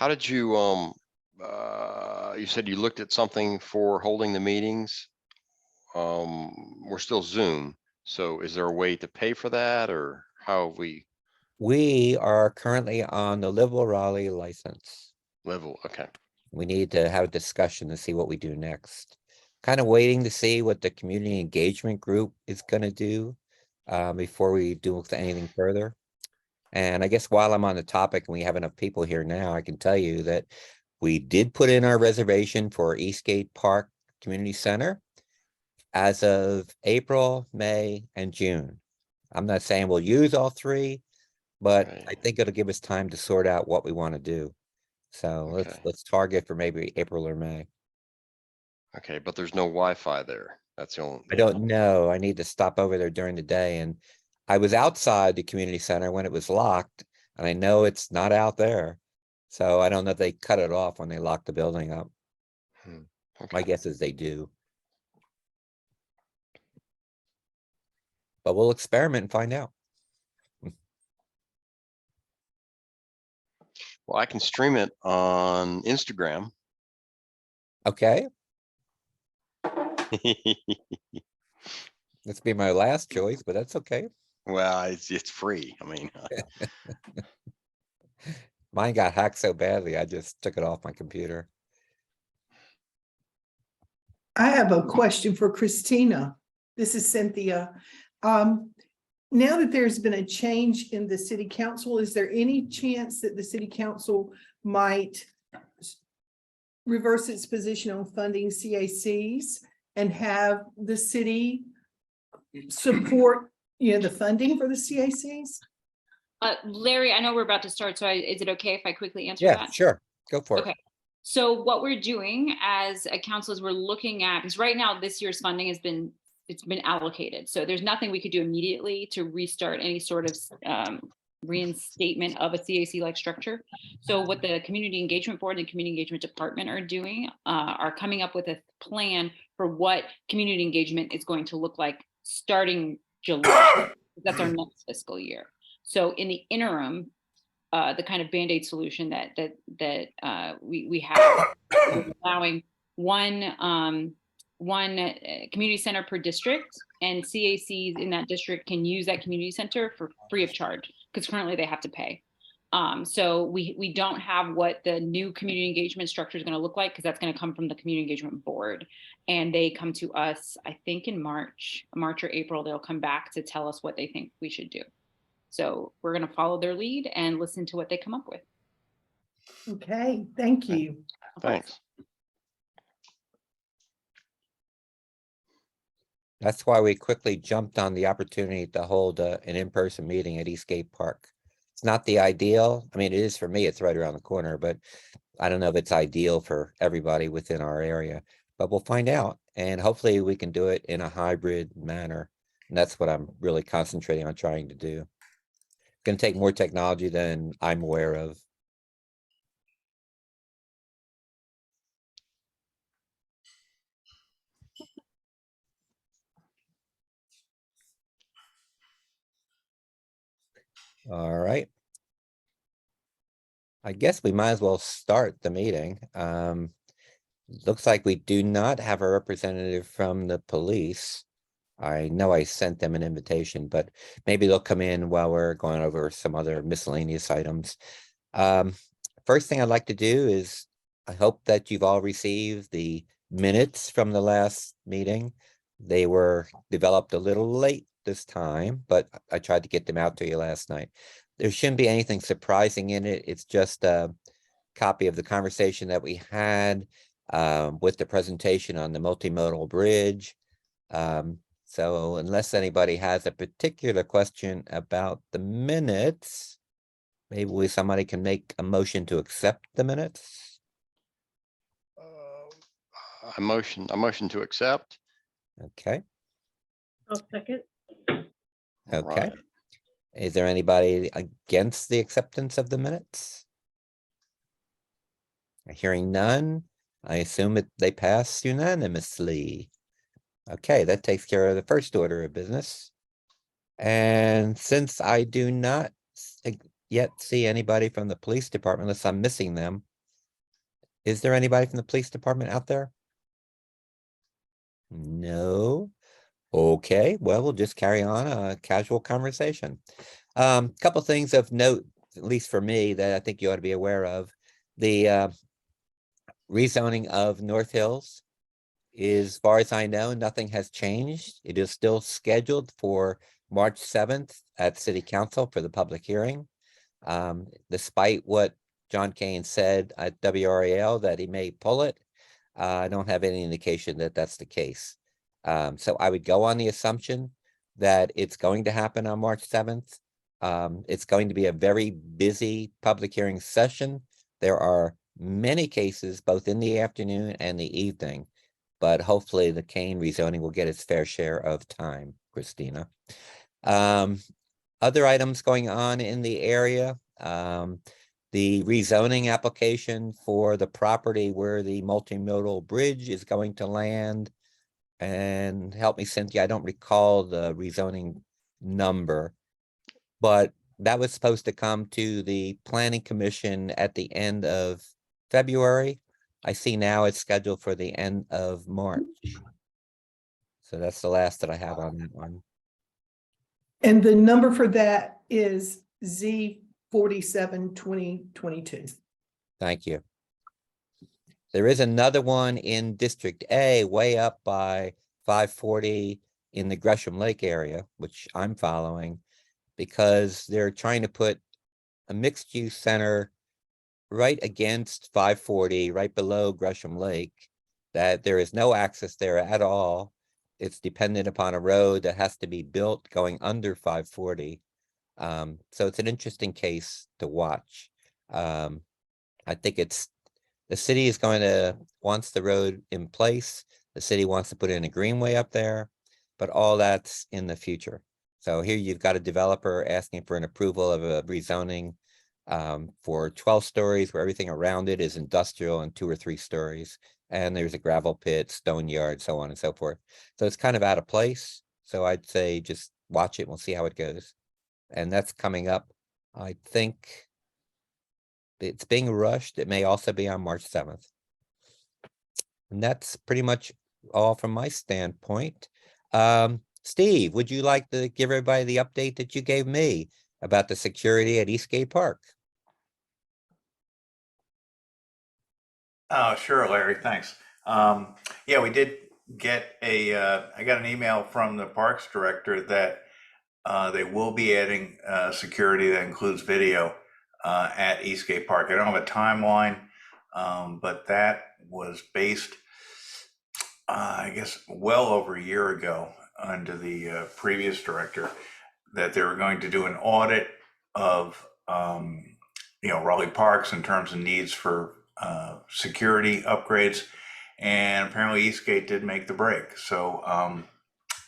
How did you, you said you looked at something for holding the meetings? We're still Zoom, so is there a way to pay for that, or how have we We are currently on the Livable Raleigh license. level? Okay, We need to have a discussion to see what we do next. Kind of waiting to see what the community engagement group is gonna do before we do anything further. And I guess while I'm on the topic and we have enough people here now, I can tell you that we did put in our reservation for Eastgate Park Community Center as of April, May, and June. I'm not saying we'll use all three, but right, I think it'll give us time to sort out what we want to do. So okay, let's target for maybe April or May. okay, but there's no Wi-Fi there. That's the only. I don't know. I need to stop over there during the day, and I was outside the community center when it was locked, and I know it's not out there. So I don't know if they cut it off when they locked the building up. My Okay, guess is they do. But we'll experiment and find out. well, I can stream it on Instagram. Okay, this be my last choice, but that's okay. Well, it's free. I mean, Mine got hacked so badly, I just took it off my computer. I have a question for Christina. This is Cynthia. Now that there's been a change in the city council, is there any chance that the city council might reverse its position on funding CACs and have the city support, the funding for the CACs? Larry, I know we're about to start, so is it okay if I quickly answer Yeah, that? sure. Go for it. Okay. So what we're doing as a council is we're looking at, because right now this year's funding it's been allocated. So there's nothing we could do immediately to restart any sort of reinstatement of a CAC-like structure. So what the Community Engagement Board and Community Engagement Department are doing are coming up with a plan for what community engagement is going to look like starting July. That's our next fiscal year. So in the interim, the kind of Band-Aid solution that we have, allowing one community center per district, and CACs in that district can use that community center for free of charge, because currently they have to pay. So we don't have what the new community engagement structure is going to look like, because that's going to come from the Community Engagement Board, and they come to us, I think in March or April, they'll come back to tell us what they think we should do. So we're going to follow their lead and listen to what they come up with. Okay, thank you. thanks. That's why we quickly jumped on the opportunity to hold an in-person meeting at Eastgate Park. It's not the ideal. I mean, it is for me, it's right around the corner, but I don't know if it's ideal for everybody within our area, but we'll find out. And hopefully we can do it in a hybrid manner. And that's what I'm really concentrating on trying to do. It's going to take more technology than I'm aware of. All right. I guess we might as well start the meeting. Looks like we do not have a representative from the police. I know I sent them an invitation, but maybe they'll come in while we're going over some other miscellaneous items. First thing I'd like to do is, I hope that you've all received the minutes from the last meeting. They were developed a little late this time, but I tried to get them out to you last night. There shouldn't be anything surprising in it. It's just a copy of the conversation that we had with the presentation on the multimodal bridge. So unless anybody has a particular question about the minutes, maybe somebody can make a motion to accept the minutes. I motion to accept. Okay, I'll second. All okay. right. Is there anybody against the acceptance of the minutes? Hearing none, I assume they pass unanimously. Okay, that takes care of the first order of business. And since I do not yet see anybody from the police department, unless I'm missing them, Is there anybody from the police department out there? No. Okay, well, we'll just carry on a casual conversation. Couple things of note, at least for me, that I think you ought to be aware of. The rezoning of North Hills is, as far as I know, nothing has changed. It is still scheduled for March 7th at City Council for the public hearing. Despite what John Kane said at WRAL that he may pull it, I don't have any indication that that's the case. So I would go on the assumption that it's going to happen on March 7th. It's going to be a very busy public hearing session. There are many cases, both in the afternoon and the evening, but hopefully the Kane rezoning will get its fair share of time, Christina. Other items going on in the area, the rezoning application for the property where the multimodal bridge is going to land. And help me, Cynthia, I don't recall the rezoning number, but that was supposed to come to the Planning Commission at the end of February. I see now it's scheduled for the end of March. So that's the last that I have on that one. And the number for that is Z 47-2022. Thank you. There is another one in District A, way up by 540 in the Gresham Lake area, which I'm following, because they're trying to put a mixed-use center right against 540, right below Gresham Lake, that there is no access there at all. It's dependent upon a road that has to be built going under 540. So it's an interesting case to watch. I think the city is going to, wants the road in place. The city wants to put in a greenway up there, but all that's in the future. So here you've got a developer asking for an approval of a rezoning for 12 stories where everything around it is industrial and 2 or 3 stories. And there's a gravel pit, stone yard, so on and so forth. So it's kind of out of place. So I'd say just watch it. We'll see how it goes. And that's coming up, I think. It's being rushed. It may also be on March 7th. And that's pretty much all from my standpoint. Steve, would you like to give everybody the update that you gave me about the security at Eastgate Park? Oh, sure, Larry, thanks. Yeah, we did get I got an email from the Parks Director that they will be adding security that includes video at Eastgate Park. I don't have a timeline, but that was based, I guess, well over a year ago under the previous director, that they were going to do an audit of Raleigh parks in terms of needs for security upgrades, and apparently Eastgate did make the break. So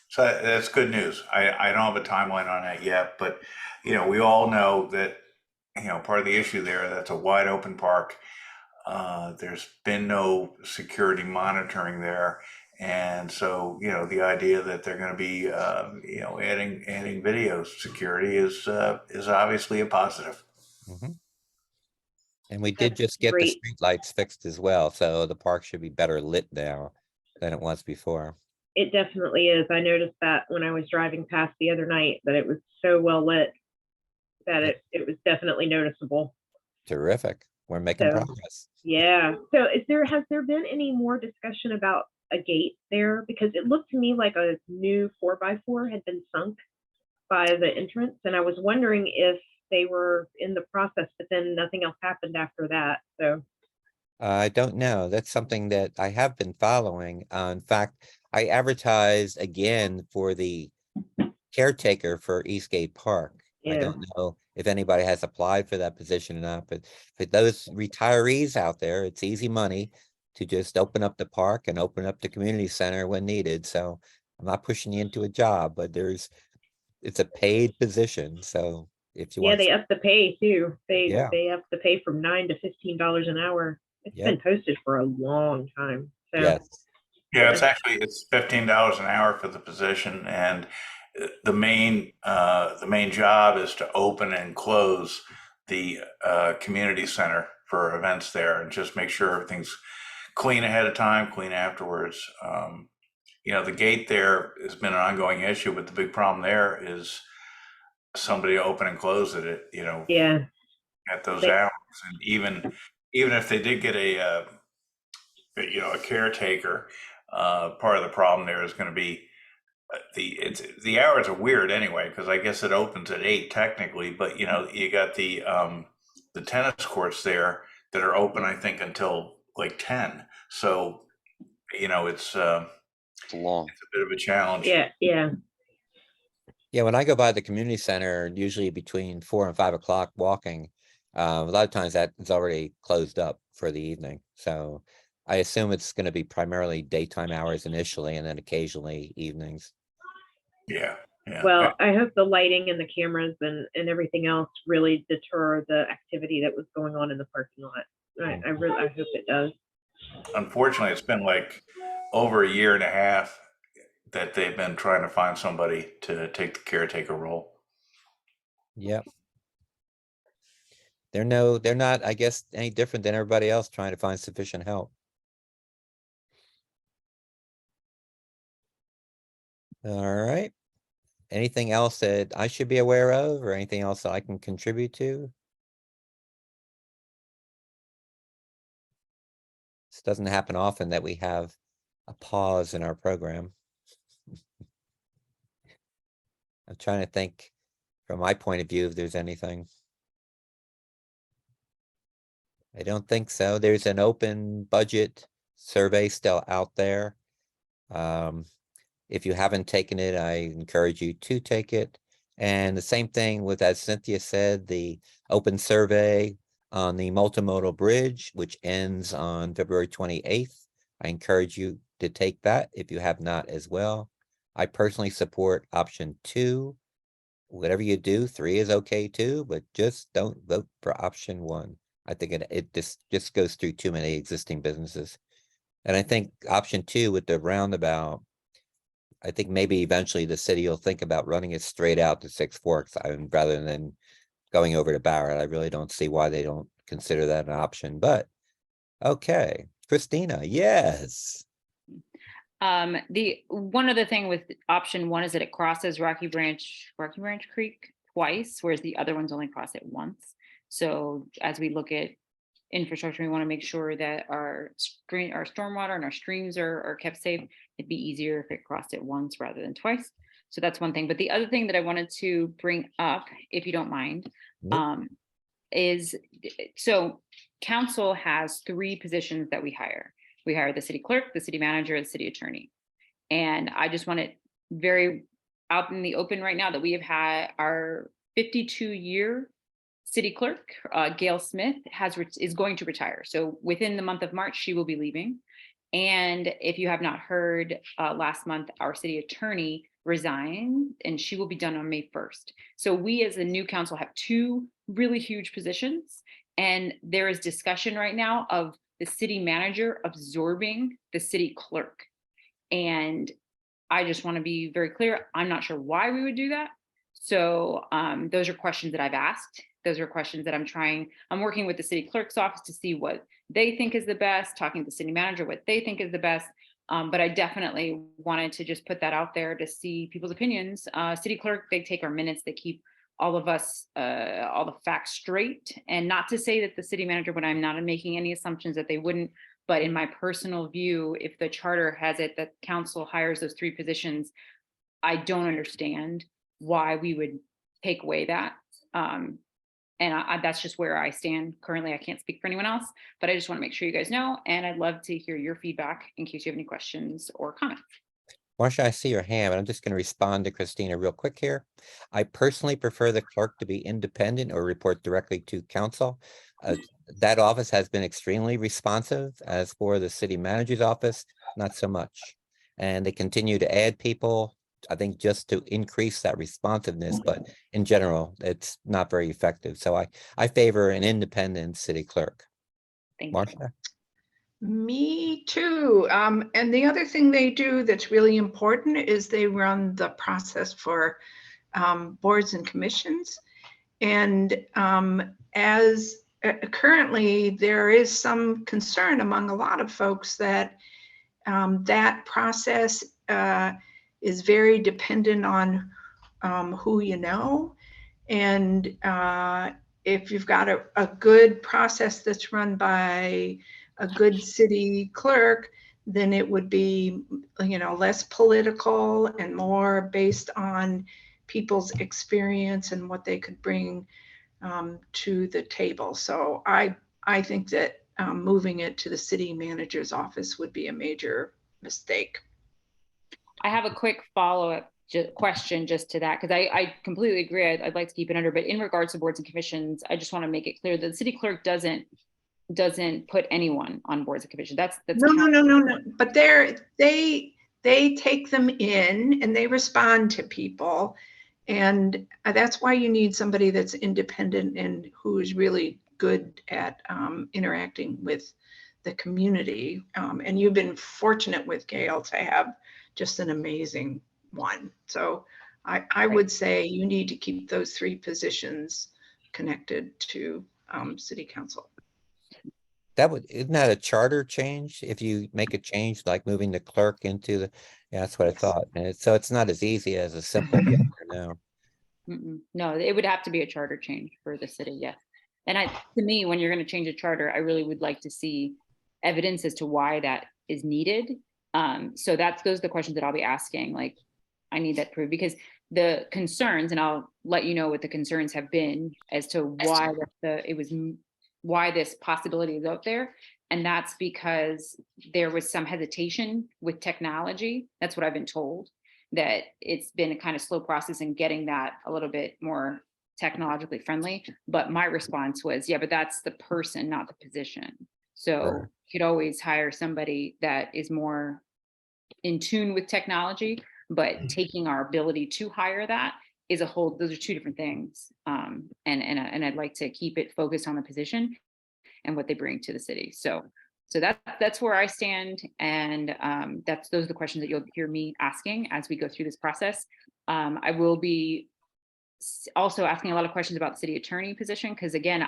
so that's good news. I don't have a timeline on that yet, but we all know that part of the issue there, that's a wide open park. There's been no security monitoring there, and so the idea that they're going to be adding video security is obviously a positive. Mhm. And we did That's just get the great. streetlights fixed as well, so the park should be better lit now than it was before. It definitely is. I noticed that when I was driving past the other night, that it was so well lit that it was definitely noticeable. Terrific. We're making So, progress. yeah. So has there been any more discussion about a gate there? Because it looked to me like a new 4x4 had been sunk by the entrance. And I was wondering if they were in the process, but then nothing else happened after that. So I don't know. That's something that I have been following. In fact, I advertised again for the caretaker for Eastgate Park. I yeah. don't know if anybody has applied for that position or not, but for those retirees out there, it's easy money to just open up the park and open up the community center when needed. So I'm not pushing you into a job, but it's a paid position. So if you Yeah, want, they up the pay too. Yeah. They up the pay from $9 to $15 an hour. It's Yep. been posted for a long time. So yes, Yeah, it's $15 an hour for the position, and the main job is to open and close the community center for events there, and just make sure everything's clean ahead of time, clean afterwards. The gate there has been an ongoing issue, but the big problem there is somebody open and close it, Yeah, at those They- hours. And even if they did get a caretaker, part of the problem there is going to be the hours are weird anyway, because I guess it opens at 8 technically, but you got the tennis courts there that are open, I think, until like 10. So it's long. a bit of a challenge. yeah. Yeah, when I go by the community center, usually between 4 and 5 o'clock walking, a lot of times that is already closed up for the evening. So I assume it's going to be primarily daytime hours initially and then occasionally evenings. Yeah. Well, I hope the lighting and the cameras and everything else really deter the activity that was going on in the parking lot. I hope it does. Unfortunately, it's been like over a year and a half that they've been trying to find somebody to take the caretaker role. Yep. They're not, I guess, any different than everybody else trying to find sufficient help. All right. Anything else that I should be aware of or anything else that I can contribute to? This doesn't happen often that we have a pause in our program. I'm trying to think from my point of view if there's anything. I don't think so. There's an open budget survey still out there. If you haven't taken it, I encourage you to take it. And the same thing with, as Cynthia said, the open survey on the multimodal bridge, which ends on February 28th. I encourage you to take that if you have not as well. I personally support option 2. Whatever you do, 3 is okay too, but just don't vote for option 1. I think it just goes through too many existing businesses. And I think option 2 with the roundabout, I think maybe eventually the city will think about running it straight out to Six Forks rather than going over to Barrett. I really don't see why they don't consider that an option, but okay. Christina, yes. The one other thing with option 1 is that it crosses Rocky Branch Creek twice, whereas the other ones only cross it once. So as we look at infrastructure, we want to make sure that our stormwater and our streams are kept safe. It'd be easier if it crossed it once rather than twice. So that's one thing. But the other thing that I wanted to bring up, if you don't mind, Nope. is so council has 3 positions that we hire. We hire the city clerk, the city manager, and the city attorney. And I just want it very out in the open right now that we have had our 52-year city clerk, Gail Smith, is going to retire. So within the month of March, she will be leaving. And if you have not heard, last month, our city attorney resigned, and she will be done on May 1st. So we as a new council have 2 really huge positions. And there is discussion right now of the city manager absorbing the city clerk. And I just want to be very clear. I'm not sure why we would do that. So those are questions that I've asked. Those are questions that I'm working with the city clerk's office to see what they think is the best, talking to the city manager, what they think is the best. But I definitely wanted to just put that out there to see people's opinions. City clerk, they take our minutes, they keep all of us, all the facts straight. And not to say that the city manager, when I'm not making any assumptions that they wouldn't, but in my personal view, if the charter has it that council hires those 3 positions, I don't understand why we would take away that. And that's just where I stand currently. I can't speak for anyone else, but I just want to make sure you guys know. And I'd love to hear your feedback in case you have any questions or comments. Marcia, I see your hand, but I'm just going to respond to Christina real quick here. I personally prefer the clerk to be independent or report directly to council. That office has been extremely responsive. As for the city manager's office, not so much. And they continue to add people, I think, just to increase that responsiveness, but in general, it's not very effective. So I favor an independent city clerk. Thank you. Marcia? Me too. And the other thing they do that's really important is they run the process for boards and commissions. And as currently there is some concern among a lot of folks that that process is very dependent on who you know. And if you've got a good process that's run by a good city clerk, then it would be, you know, less political and more based on people's experience and what they could bring to the table. So I think that moving it to the city manager's office would be a major mistake. I have a quick follow-up question just to that, because I completely agree. I'd like to keep it under, but in regards to boards and commissions, I just want to make it clear that the city clerk doesn't put anyone on boards and commissions. That's No. But they take them in and they respond to people. And that's why you need somebody that's independent and who is really good at interacting with the community. And you've been fortunate with Gail to have just an amazing one. So I would say you need to keep those three positions connected to city council. Isn't that a charter change? If you make a change like moving the clerk into the, yeah, that's what I thought. And so it's not as easy as a simple yes or no. No, it would have to be a charter change for the city. Yeah. And to me, when you're going to change a charter, I really would like to see evidence as to why that is needed. So those are the questions that I'll be asking. Like, I need that proved, because the concerns, and I'll let you know what the concerns have been as to why this possibility is out there. And that's because there was some hesitation with technology. That's what I've been told, that it's been a kind of slow process in getting that a little bit more technologically friendly. But my response was, yeah, but that's the person, not the position. So Sure. you could always hire somebody that is more in tune with technology, but taking our ability to hire that is those are two different those. And I'd like to keep it focused on the position and what they bring to the city. So that's where I stand. And those are the questions that you'll hear me asking as we go through this process. I will be also asking a lot of questions about the city attorney position, because again,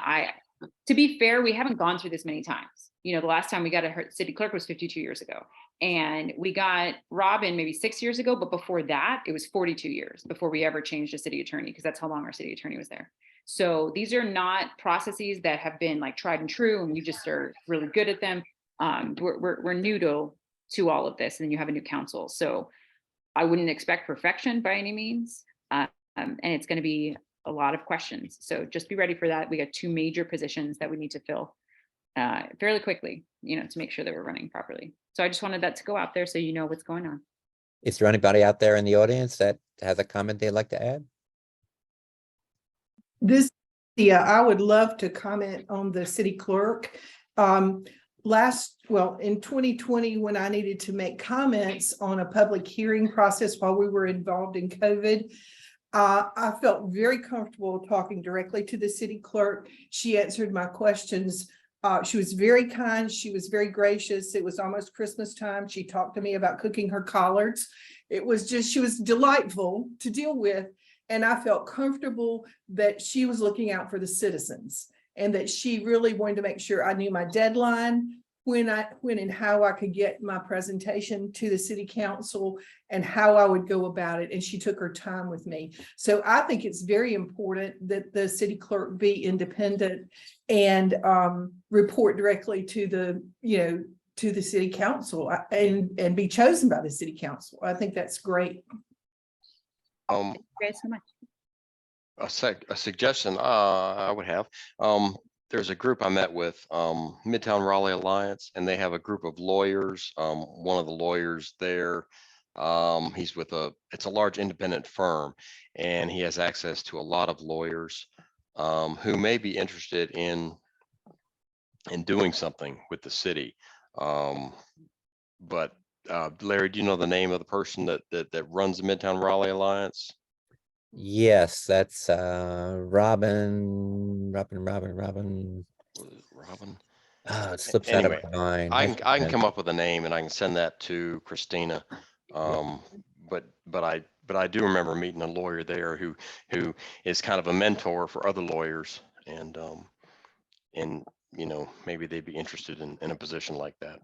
to be fair, we haven't gone through this many times. You know, the last time we got a city clerk was 52 years ago. And we got Robin maybe 6 years ago, but before that, it was 42 years before we ever changed a city attorney, because that's how long our city attorney was there. So these are not processes that have been like tried and true, and you just are really good at them. We're new to all of this, and then you have a new council. So I wouldn't expect perfection by any means. And it's going to be a lot of questions. So just be ready for that. We got two major positions that we need to fill fairly quickly, you know, to make sure that we're running properly. So I just wanted that to go out there so you know what's going on. Is there anybody out there in the audience that has a comment they'd like to add? I would love to comment on the city clerk. In 2020, when I needed to make comments on a public hearing process while we were involved in COVID, I felt very comfortable talking directly to the city clerk. She answered my questions. She was very kind. She was very gracious. It was almost Christmas time. She talked to me about cooking her collards. She was delightful to deal with. And I felt comfortable that she was looking out for the citizens and that she really wanted to make sure I knew my deadline, when and how I could get my presentation to the city council and how I would go about it. And she took her time with me. So I think it's very important that the city clerk be independent and report directly to the city council and be chosen by the city council. I think that's great. Thank you guys so much. A suggestion I would have, there's a group I met with, Midtown Raleigh Alliance, and they have a group of lawyers. One of the lawyers there, he's with it's a large independent firm, and he has access to a lot of lawyers who may be interested in doing something with the city. But Larry, do you know the name of the person that runs the Midtown Raleigh Alliance? Yes, that's Robin. Robin. It slips out of Anyway, my mind. I can come up with a name and I can send that to Christina. But I do remember meeting a lawyer there who is kind of a mentor for other lawyers, and and, you know, maybe they'd be interested in a position like that.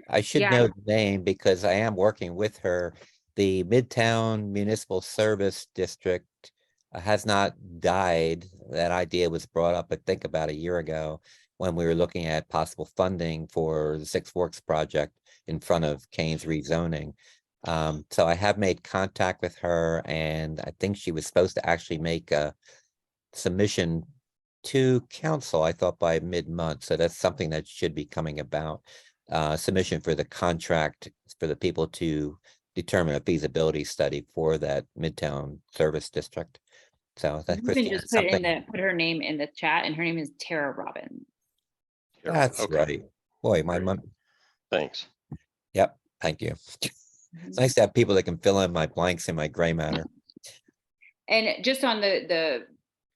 I should Yeah. know the name because I am working with her. The Midtown Municipal Service District has not died. That idea was brought up, I think, about a year ago when we were looking at possible funding for the Six Forks project in front of Kane's rezoning. So I have made contact with her, and I think she was supposed to actually make a submission to council, I thought by mid-month. So that's something that should be coming about. Submission for the contract for the people to determine a feasibility study for that Midtown Service District. So that's You can just put something. put her name in the chat, and her name is Tara Robin. That's Okay, right. Boy, my Great. mom, thanks. yep, thank you. It's nice to have people that can fill in my blanks in my gray matter. And just on the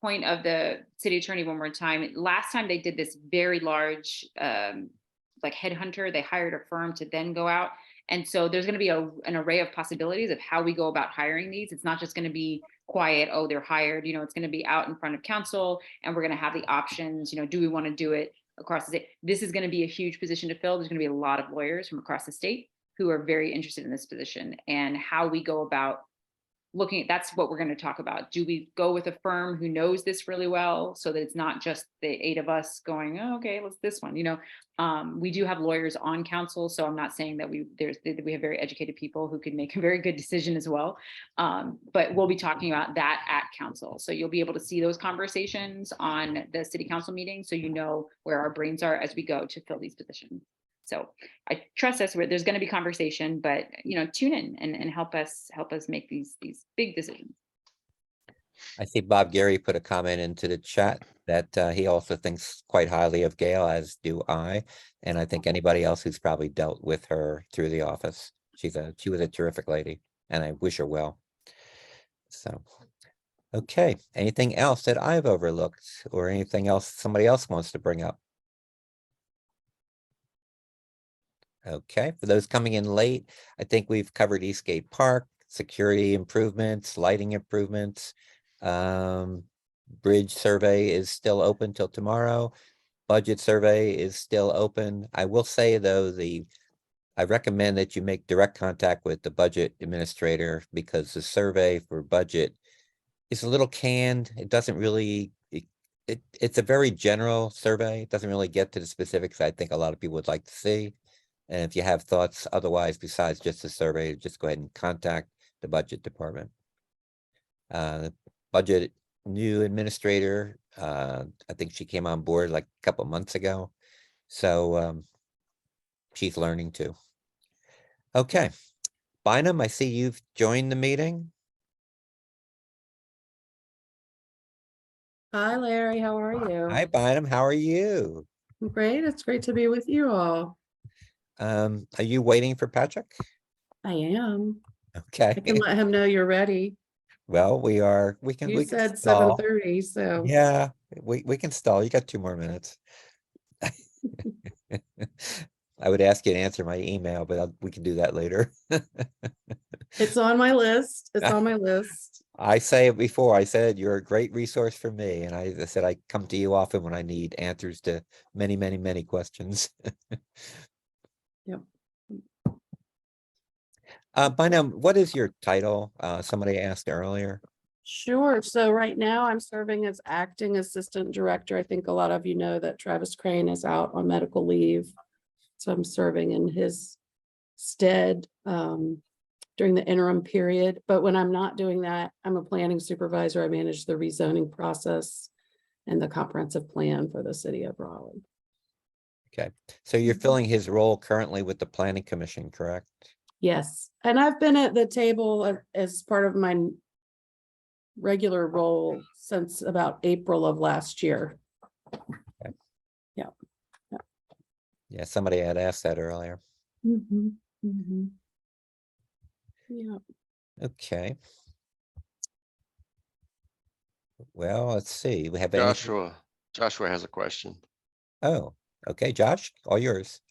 point of the city attorney one more time, last time they did this very large, like headhunter, they hired a firm to then go out. And so there's going to be an array of possibilities of how we go about hiring these. It's not just going to be quiet, oh, they're hired, you know, it's going to be out in front of council, and we're going to have the options, you know, do we want to do it across the state? This is going to be a huge position to fill. There's going to be a lot of lawyers from across the state who are very interested in this position, and how we go about looking at, that's what we're going to talk about. Do we go with a firm who knows this really well, so that it's not just the 8 of us going, oh, okay, let's this one, you know? We do have lawyers on council, so I'm not saying that we have very educated people who can make a very good decision as well. But we'll be talking about that at council. So you'll be able to see those conversations on the city council meeting, so you know where our brains are as we go to fill these positions. So I trust us, where there's going to be conversation, but, you know, tune in and help us make these big decisions. I see Bob Gary put a comment into the chat that he also thinks quite highly of Gail, as do I. And I think anybody else who's probably dealt with her through the office. She was a terrific lady, and I wish her well. So, okay, anything else that I've overlooked, or anything else somebody else wants to bring up? Okay, for those coming in late, I think we've covered Eastgate Park, security improvements, lighting improvements. Bridge survey is still open till tomorrow. Budget survey is still open. I will say, though, I recommend that you make direct contact with the budget administrator, because the survey for budget is a little canned. It doesn't really, it's a very general survey. It doesn't really get to the specifics I think a lot of people would like to see. And if you have thoughts otherwise besides just the survey, just go ahead and contact the budget department. The budget new administrator, I think she came on board like a couple months ago. So she's learning too. Okay. Bynum, I see you've joined the meeting. Hi, Larry. How are you? Hi, Bynum. How are you? Great. It's great to be with you all. Are you waiting for Patrick? I am. Okay. I can let him know you're ready. Well, we can. You We can said stall. 7:30, so. Yeah, we can stall. You got 2 more minutes. I would ask you to answer my email, but we can do that later. It's on my list. It's on my list. I say it before. I said you're a great resource for me, and I said I come to you often when I need answers to many, many, many questions. Yep. Bynum, what is your title? Somebody asked earlier. Sure. So right now I'm serving as acting assistant director. I think a lot of you know that Travis Crane is out on medical leave. So I'm serving in his stead during the interim period. But when I'm not doing that, I'm a planning supervisor. I manage the rezoning process and the comprehensive plan for the city of Raleigh. Okay, so you're filling his role currently with the Planning Commission, correct? Yes, and I've been at the table as part of my regular role since about April of last year. Okay. Yeah. Yeah, somebody had asked that earlier. Mm-hmm. Mm-hmm. Yeah. Okay. Well, let's see. We have anything? Joshua has a question. Oh, okay, Josh, all yours.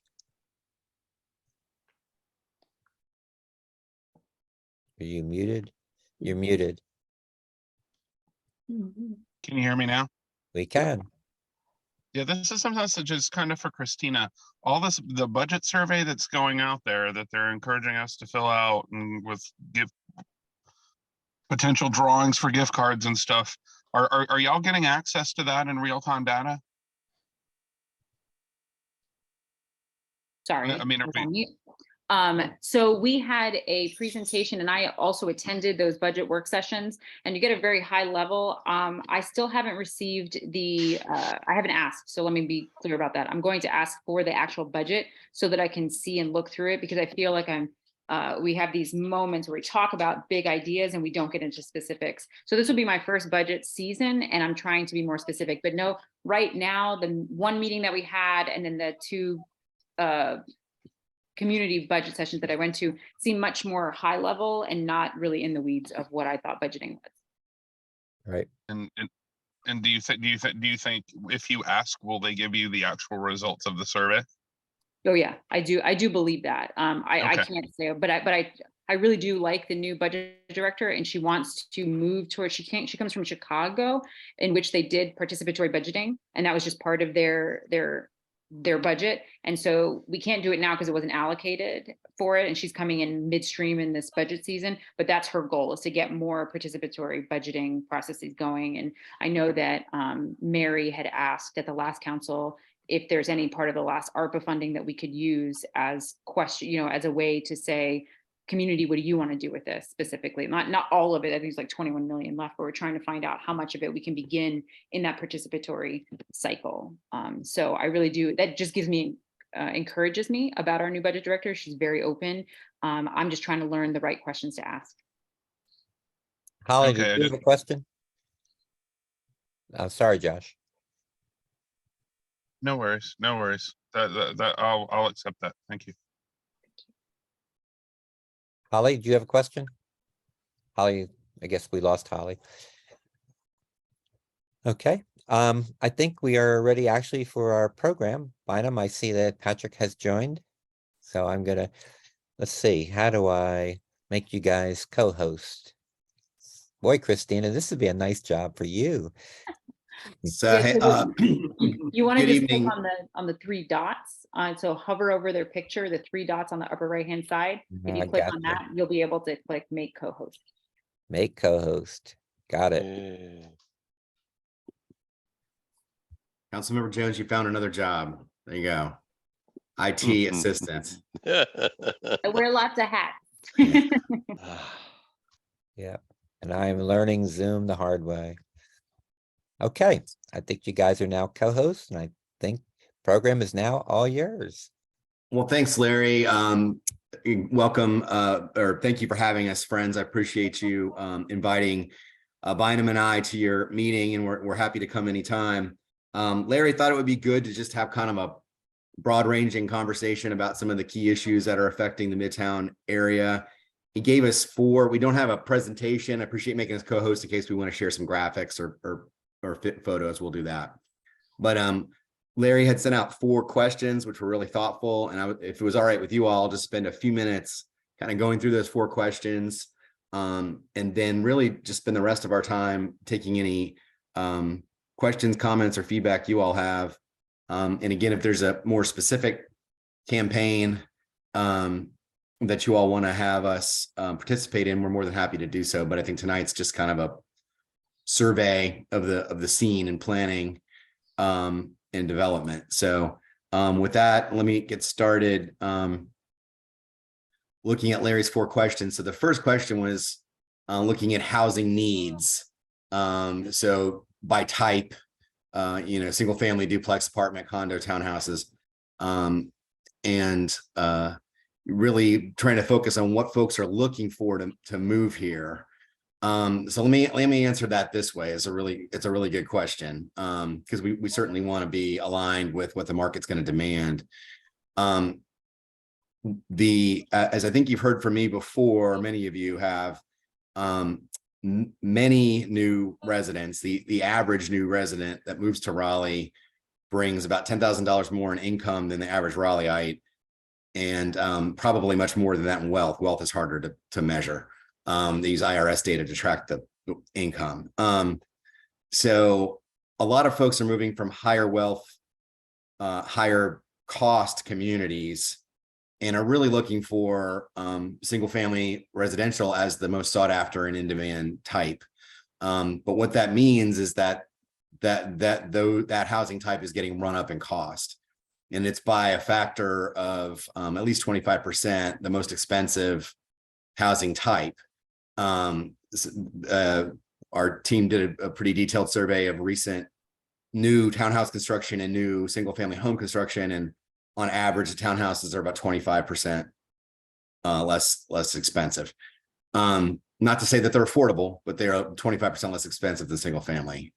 Are you muted? You're muted. Mm-hmm. Can you hear me now? We can. Yeah, this is some message is kind of for Christina. All this, the budget survey that's going out there that they're encouraging us to fill out and with give potential drawings for gift cards and stuff. Are y'all getting access to that in real-time data? Sorry. I mean, I was on mute. So we had a presentation and I also attended those budget work sessions, and you get a very high level. I still haven't received the, I haven't asked. So let me be clear about that. I'm going to ask for the actual budget so that I can see and look through it, because I feel like we have these moments where we talk about big ideas and we don't get into specifics. So this will be my first budget season and I'm trying to be more specific, but no, right now, the one meeting that we had and then the two community budget sessions that I went to seem much more high level and not really in the weeds of what I thought budgeting was. Right. And do you think if you ask, will they give you the actual results of the survey? Oh yeah, I do believe that. I Okay. can't say, but I really do like the new budget director, and she wants to move towards, she comes from Chicago, in which they did participatory budgeting, and that was just part of their budget. And so we can't do it now because it wasn't allocated for it. And she's coming in midstream in this budget season, but that's her goal, is to get more participatory budgeting processes going. And I know that Mary had asked at the last council if there's any part of the last ARPA funding that we could use as question, as a way to say, community, what do you want to do with this specifically? Not all of it. I think it's like 21 million left, but we're trying to find out how much of it we can begin in that participatory cycle. So I really do, that just gives me, encourages me about our new budget director. She's very open. I'm just trying to learn the right questions to ask. Holly, Okay, did you have a question? Sorry, Josh. No worries. No worries. That I'll accept that. Thank you. Holly, do you have a question? Holly, I guess we lost Holly. Okay, I think we are ready actually for our program. Bynum, I see that Patrick has joined. So I'm gonna, let's see, how do I make you guys co-host? Boy, Christina, this would be a nice job for you. So, Yeah, hey, so you want to good just click evening. on the three dots. So hover over their picture, the three dots on the upper right hand side. If you I click on gotcha. that, you'll be able to click make co-host. Make co-host. Got it. Yeah. Councilmember Jones, you found another job. There you go. IT assistant. I wear lots of hats. Yeah, and I'm learning Zoom the hard way. Okay, I think you guys are now co-hosts, and I think program is now all yours. Well, thanks, Larry. Welcome, or thank you for having us, friends. I appreciate you inviting Bynum and I to your meeting, and we're happy to come anytime. Larry thought it would be good to just have kind of a broad-ranging conversation about some of the key issues that are affecting the Midtown area. He gave us 4. We don't have a presentation. I appreciate making us co-host in case we want to share some graphics or fit photos. We'll do that. But Larry had sent out 4 questions, which were really thoughtful. And if it was all right with you all, I'll just spend a few minutes kind of going through those 4 questions, and then really just spend the rest of our time taking any questions, comments, or feedback you all have. And again, if there's a more specific campaign that you all want to have us participate in, we're more than happy to do so. But I think tonight's just kind of a survey of the scene and planning and development. So with that, let me get started looking at Larry's 4 questions. So the first question was looking at housing needs. So by type, single family, duplex, apartment, condo, townhouses, and really trying to focus on what folks are looking for to move here. So let me answer that this way. It's a really good question, because we certainly want to be aligned with what the market's going to demand. As I think you've heard from me before, many of you have, many new residents. The average new resident that moves to Raleigh brings about $10,000 more in income than the average Raleighite, and probably much more than that in wealth. Wealth is harder to measure. They use IRS data to track the income. So a lot of folks are moving from higher wealth higher cost communities and are really looking for single family residential as the most sought after and in demand type. But what that means is that housing type is getting run up in cost. And it's by a factor of at least 25%, the most expensive housing type. Our team did a pretty detailed survey of recent new townhouse construction and new single family home construction. And on average, the townhouses are about 25% less expensive. Not to say that they're affordable, but they are 25% less expensive than single family.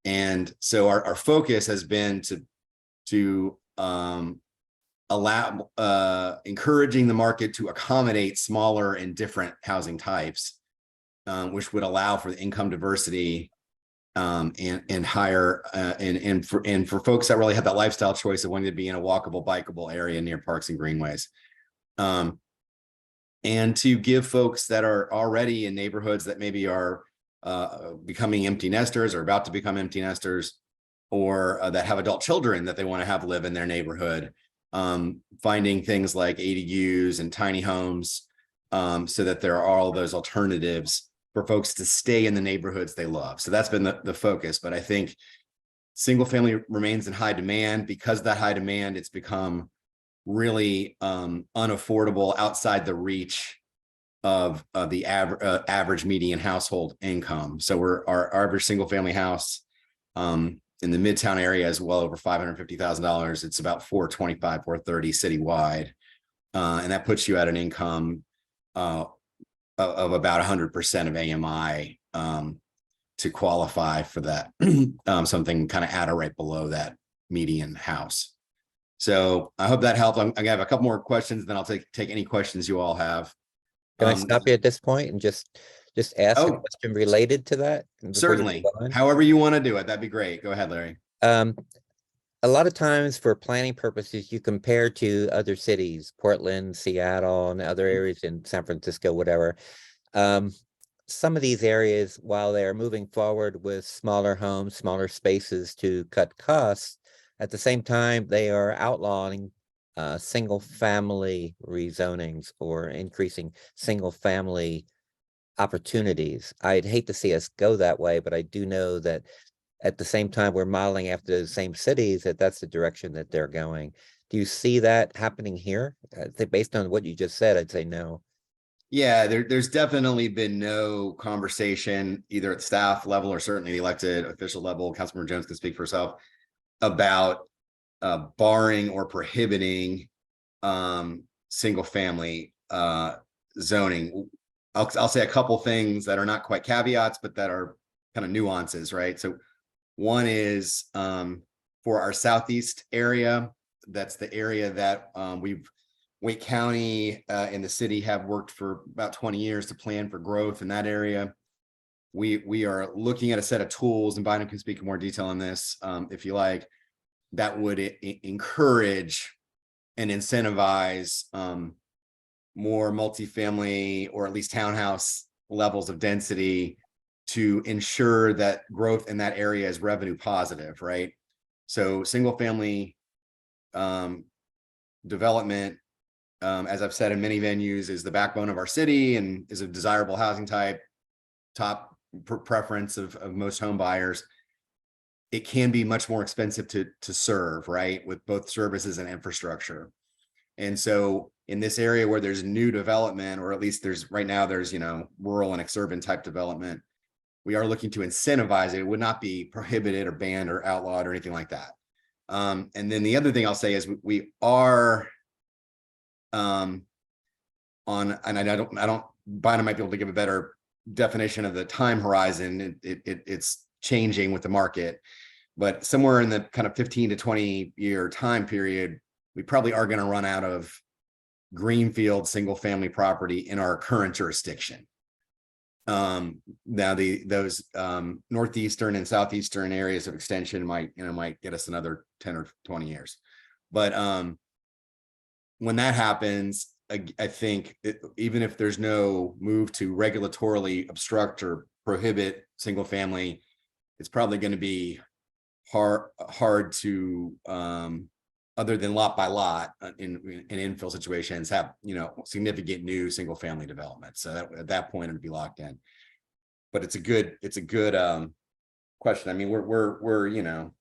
And so our focus has been to allow encouraging the market to accommodate smaller and different housing types, which would allow for the income diversity and higher and for folks that really have that lifestyle choice of wanting to be in a walkable, bikeable area near parks and greenways. And to give folks that are already in neighborhoods that maybe are becoming empty nesters or about to become empty nesters, or that have adult children that they want to have live in their neighborhood, finding things like ADUs and tiny homes, so that there are all those alternatives for folks to stay in the neighborhoods they love. So that's been the focus. But I think single family remains in high demand. Because of that high demand, it's become really unaffordable outside the reach of the average median household income. So our average single family house in the Midtown area is well over $550,000. It's about $425,000, $430,000 citywide. And that puts you at an income of about 100% of AMI to qualify for that, something kind of at or right below that median house. So I hope that helped. I'm gonna have a couple more questions, then I'll take any questions you all have. Can I stop you at this point and just ask a question related to that? Certainly. However you want to do it, that'd be great. Go ahead, Larry. A lot of times for planning purposes, you compare to other cities, Portland, Seattle, and other areas in San Francisco, whatever. Some of these areas, while they are moving forward with smaller homes, smaller spaces to cut costs, at the same time, they are outlawing single family rezonings or increasing single family opportunities. I'd hate to see us go that way, but I do know that at the same time, we're modeling after the same cities, that's the direction that they're going. Do you see that happening here? I think based on what you just said, I'd say no. Yeah, there's definitely been no conversation either at staff level or certainly the elected official level. Councilmember Jones can speak for herself about barring or prohibiting single family zoning. I'll say a couple things that are not quite caveats, but that are kind of nuances, right? So one is for our southeast area, that's the area that Wake County and the city have worked for about 20 years to plan for growth in that area. We are looking at a set of tools, and Bynum can speak in more detail on this if you like, that would encourage and incentivize more multifamily or at least townhouse levels of density to ensure that growth in that area is revenue positive, right? So single family development, as I've said in many venues, is the backbone of our city and is a desirable housing type, top preference of most home buyers. It can be much more expensive to serve, right? With both services and infrastructure. And so in this area where there's new development, or at least right now there's, rural and exurban type development, we are looking to incentivize it. It would not be prohibited or banned or outlawed or anything like that. And then the other thing I'll say is we are and Bynum might be able to give a better definition of the time horizon. It's changing with the market, but somewhere in the kind of 15 to 20 year time period, we probably are going to run out of greenfield single family property in our current jurisdiction. Now those northeastern and southeastern areas of extension might get us another 10 or 20 years. But when that happens, I think even if there's no move to regulatorily obstruct or prohibit single family, it's probably going to be hard to, other than lot by lot in infill situations, have, significant new single family development. So that at that point, it'd be locked in. But it's a good question. I mean, we're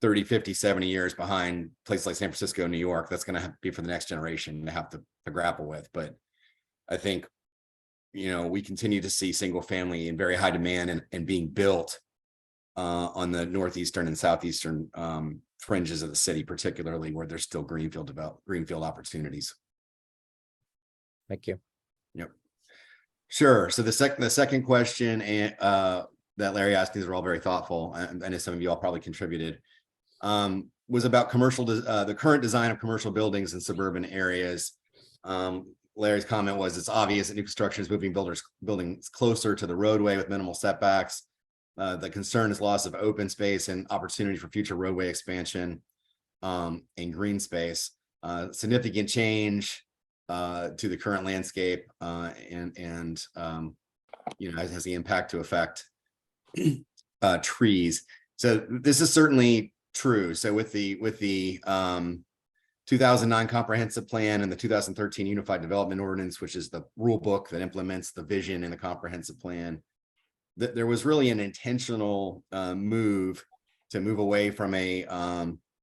30, 50, 70 years behind places like San Francisco, New York. That's going to be for the next generation to have to grapple with. But I think, we continue to see single family in very high demand and being built on the northeastern and southeastern fringes of the city, particularly where there's still greenfield opportunities. Thank you. Yep. Sure. So the second question that Larry asked, these are all very thoughtful. I know some of you all probably contributed. Was about the current design of commercial buildings in suburban areas. Larry's comment was, it's obvious that new construction is moving buildings closer to the roadway with minimal setbacks. The concern is loss of open space and opportunity for future roadway expansion and green space. Significant change to the current landscape and has the impact to affect trees. So this is certainly true. So with the 2009 comprehensive plan and the 2013 unified development ordinance, which is the rule book that implements the vision in the comprehensive plan, there was really an intentional move away from a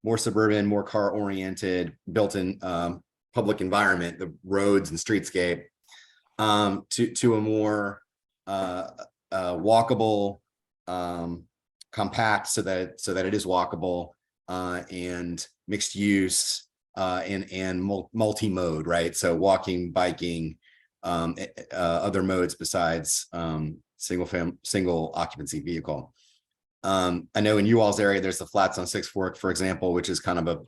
more suburban, more car oriented, built-in public environment, the roads and streetscape, to a more walkable, compact, so that it is walkable and mixed use and multi-mode, right? So walking, biking, other modes besides single occupancy vehicle. I know in you all's area, there's the flats on Sixth Fork, for example, which is kind of a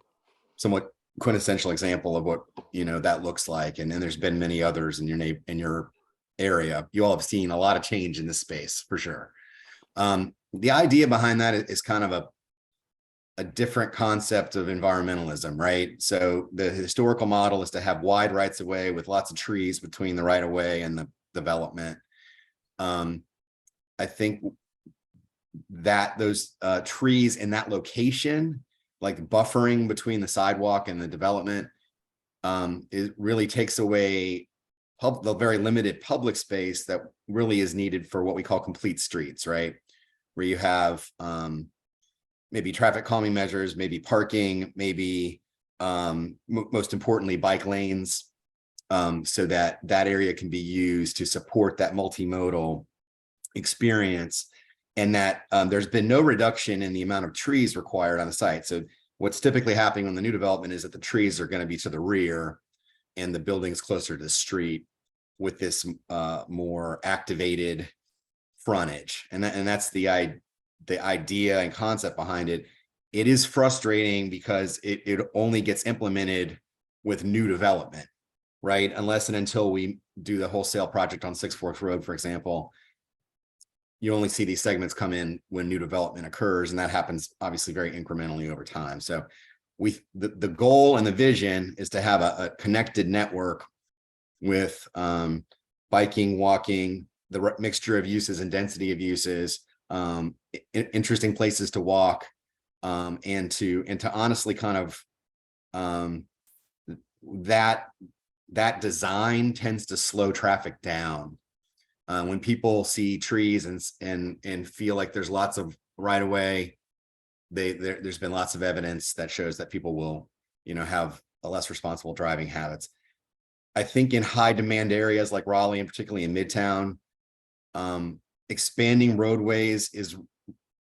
somewhat quintessential example of what that looks like. And then there's been many others in your area. You all have seen a lot of change in this space for sure. The idea behind that is kind of a different concept of environmentalism, right? So the historical model is to have wide rights of way with lots of trees between the right of way and the development. I think that those trees in that location, like buffering between the sidewalk and the development, it really takes away the very limited public space that really is needed for what we call complete streets, right? Where you have maybe traffic calming measures, maybe parking, maybe most importantly, bike lanes, so that area can be used to support that multimodal experience, and that there's been no reduction in the amount of trees required on the site. So what's typically happening on the new development is that the trees are going to be to the rear and the building's closer to the street with this more activated frontage. And that's the idea and concept behind it. It is frustrating because it only gets implemented with new development, right? Unless and until we do the wholesale project on Six Forks Road, for example, you only see these segments come in when new development occurs, and that happens obviously very incrementally over time. So the goal and the vision is to have a connected network with biking, walking, the mixture of uses and density of uses, interesting places to walk, and to honestly kind of that design tends to slow traffic down. When people see trees and feel like there's lots of right of way, there's been lots of evidence that shows that people will, have a less responsible driving habits. I think in high demand areas like Raleigh, and particularly in Midtown, expanding roadways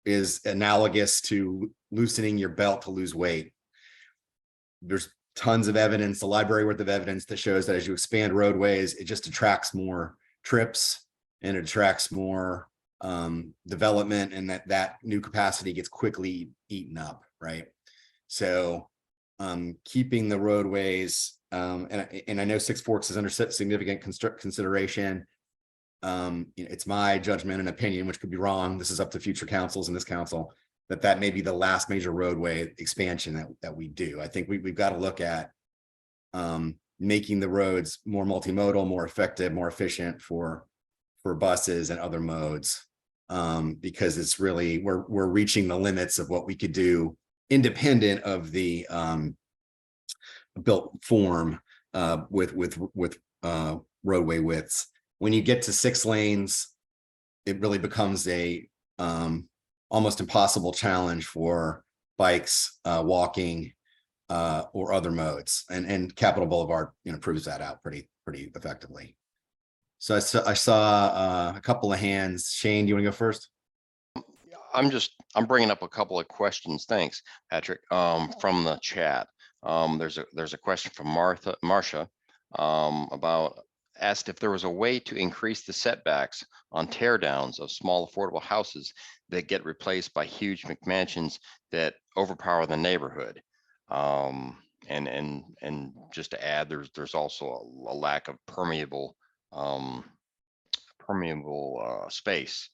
is analogous to loosening your belt to lose weight. There's tons of evidence, a library worth of evidence that shows that as you expand roadways, it just attracts more trips and it attracts more development, and that new capacity gets quickly eaten up, right? So keeping the roadways, and I know Six Forks is under significant consideration. It's my judgment and opinion, which could be wrong. This is up to future councils in this council, that may be the last major roadway expansion that we do. I think we've got to look at making the roads more multimodal, more effective, more efficient for buses and other modes. because it's really, we're reaching the limits of what we could do independent of the built form with roadway widths. When you get to 6 lanes, it really becomes a almost impossible challenge for bikes, walking, or other modes. And Capitol Boulevard, proves that out pretty effectively. So I saw a couple of hands. Shane, do you want to go first? I'm bringing up a couple of questions. Thanks, Patrick, from the chat. There's a question from Marcia, asked if there was a way to increase the setbacks on tear downs of small affordable houses that get replaced by huge McMansions that overpower the neighborhood. And just to add, there's also a lack of permeable space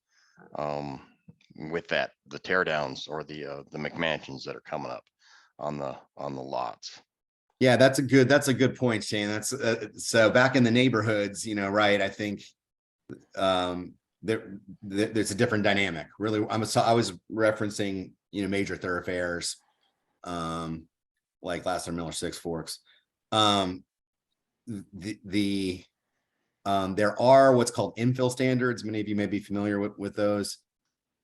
with that, the tear downs or the McMansions that are coming up on the lots. Yeah, that's a good point, Shane. That's so back in the neighborhoods, right? I think there's a different dynamic. Really, I was referencing major thoroughfares, like Lasser, Miller, Six Forks. There are what's called infill standards. Many of you may be familiar with those.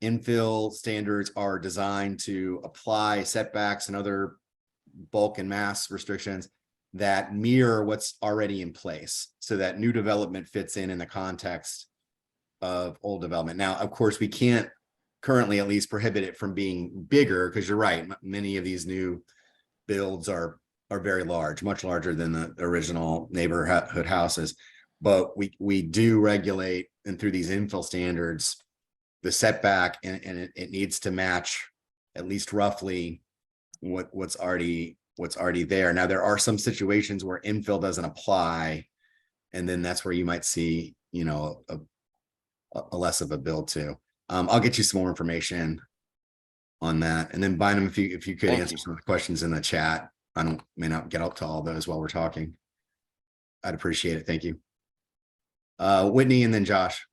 Infill standards are designed to apply setbacks and other bulk and mass restrictions that mirror what's already in place, so that new development fits in the context of old development. Now, of course, we can't currently at least prohibit it from being bigger, because you're right, many of these new builds are very large, much larger than the original neighborhood houses. But we do regulate, and through these infill standards, the setback, and it needs to match at least roughly what's already there. Now, there are some situations where infill doesn't apply, and then that's where you might see a less of a build too. I'll get you some more information on that. And then Bynum, if you could answer some of the questions in the chat. I may not get up to all those while we're talking. I'd appreciate it. Thank you. Whitney, and then Josh.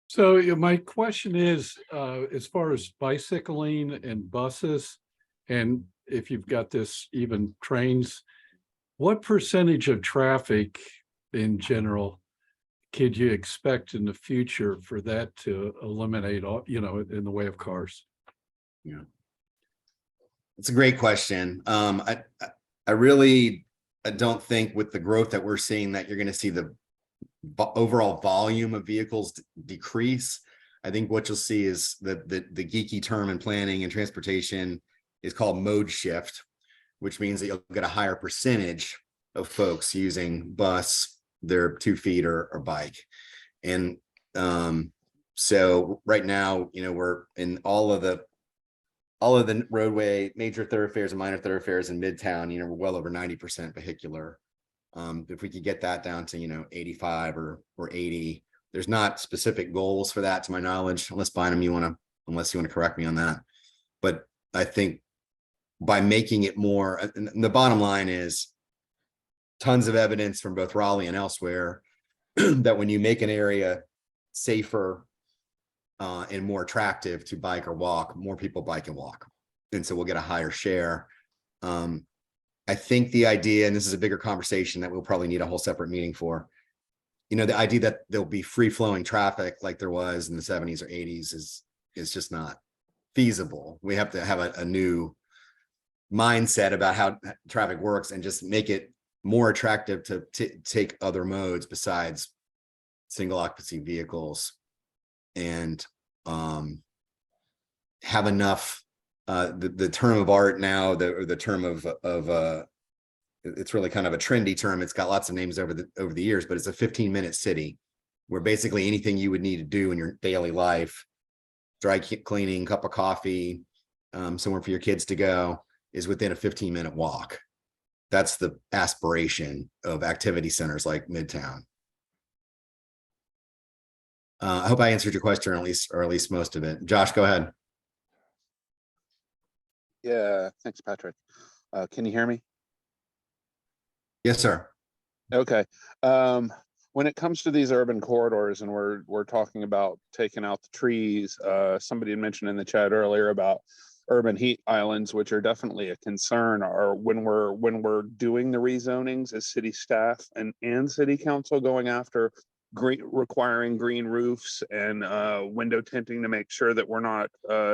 So my question is, as far as bicycling and buses, and if you've got this, even trains, what percentage of traffic in general could you expect in the future for that to eliminate all, in the way of cars? Yeah, it's a great question. I really don't think with the growth that we're seeing that you're going to see the overall volume of vehicles decrease. I think what you'll see is that the geeky term in planning and transportation is called mode shift, which means that you'll get a higher percentage of folks using bus, their 2 feet or bike. And so right now, we're in all of the roadway, major thoroughfares and minor thoroughfares in Midtown, we're well over 90% vehicular. If we could get that down to 85 or 80, there's not specific goals for that to my knowledge, unless Bynum, unless you want to correct me on that. But I think by making it more, and the bottom line is tons of evidence from both Raleigh and elsewhere that when you make an area safer and more attractive to bike or walk, more people bike and walk, and so we'll get a higher share. I think the idea, and this is a bigger conversation that we'll probably need a whole separate meeting for, the idea that there'll be free flowing traffic like there was in the 70s or 80s is just not feasible. We have to have a new mindset about how traffic works and just make it more attractive to take other modes besides single occupancy vehicles, and have enough. The term of art now, the term of it's really kind of a trendy term. It's got lots of names over the years, but it's a 15-minute city, where basically anything you would need to do in your daily life, dry cleaning, cup of coffee, somewhere for your kids to go, is within a 15-minute walk. That's the aspiration of activity centers like Midtown. I hope I answered your question, or at least most of it. Josh, go ahead. Yeah, thanks, Patrick. Can you hear me? Yes, sir. Okay. when it comes to these urban corridors and we're talking about taking out the trees, somebody had mentioned in the chat earlier about urban heat islands, which are definitely a concern, are when we're doing the rezonings as city staff and city council going after requiring green roofs and window tinting to make sure that we're not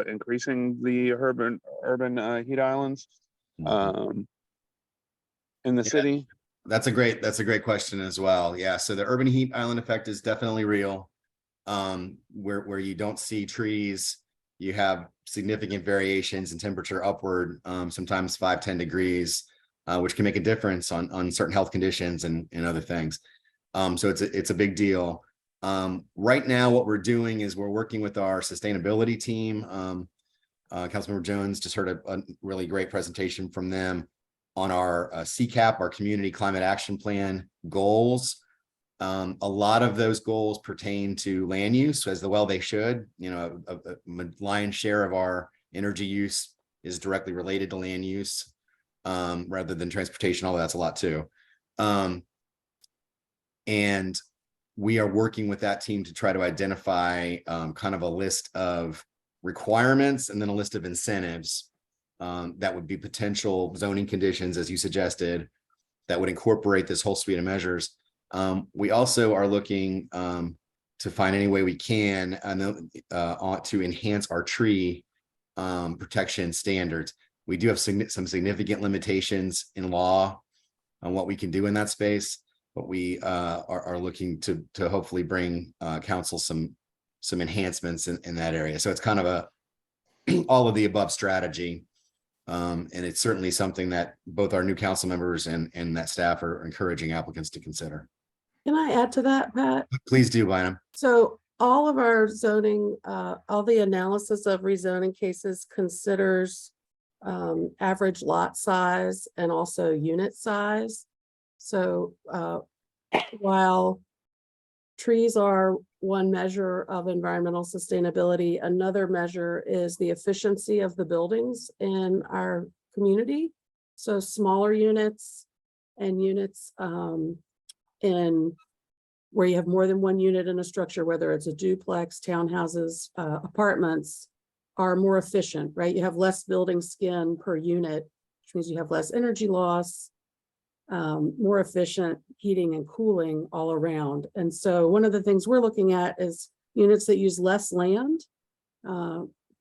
increasing the urban heat islands in the city. That's a great question as well. Yeah, so the urban heat island effect is definitely real. Where you don't see trees, you have significant variations in temperature upward, sometimes 5-10 degrees, which can make a difference on certain health conditions and other things. So it's a big deal. Right now, what we're doing is we're working with our sustainability team. Councilmember Jones just heard a really great presentation from them on our CAP, our Community Climate Action Plan goals. A lot of those goals pertain to land use, as well they should. You know, a lion's share of our energy use is directly related to land use, rather than transportation, although that's a lot too. And we are working with that team to try to identify kind of a list of requirements and then a list of incentives that would be potential zoning conditions, as you suggested, that would incorporate this whole suite of measures. We also are looking to find any way we can to enhance our tree protection standards. We do have some significant limitations in law on what we can do in that space, but we are looking to hopefully bring council some enhancements in that area. So it's kind of a all of the above strategy. And it's certainly something that both our new council members and that staff are encouraging applicants to consider. Can I add to that, Pat? Please do, Bynum. So all of our zoning, all the analysis of rezoning cases considers average lot size and also unit size. So while trees are one measure of environmental sustainability, another measure is the efficiency of the buildings in our community. So smaller units and units in where you have more than one unit in a structure, whether it's a duplex, townhouses, apartments, are more efficient, right? You have less building skin per unit, which means you have less energy loss, more efficient heating and cooling all around. And so one of the things we're looking at is units that use less land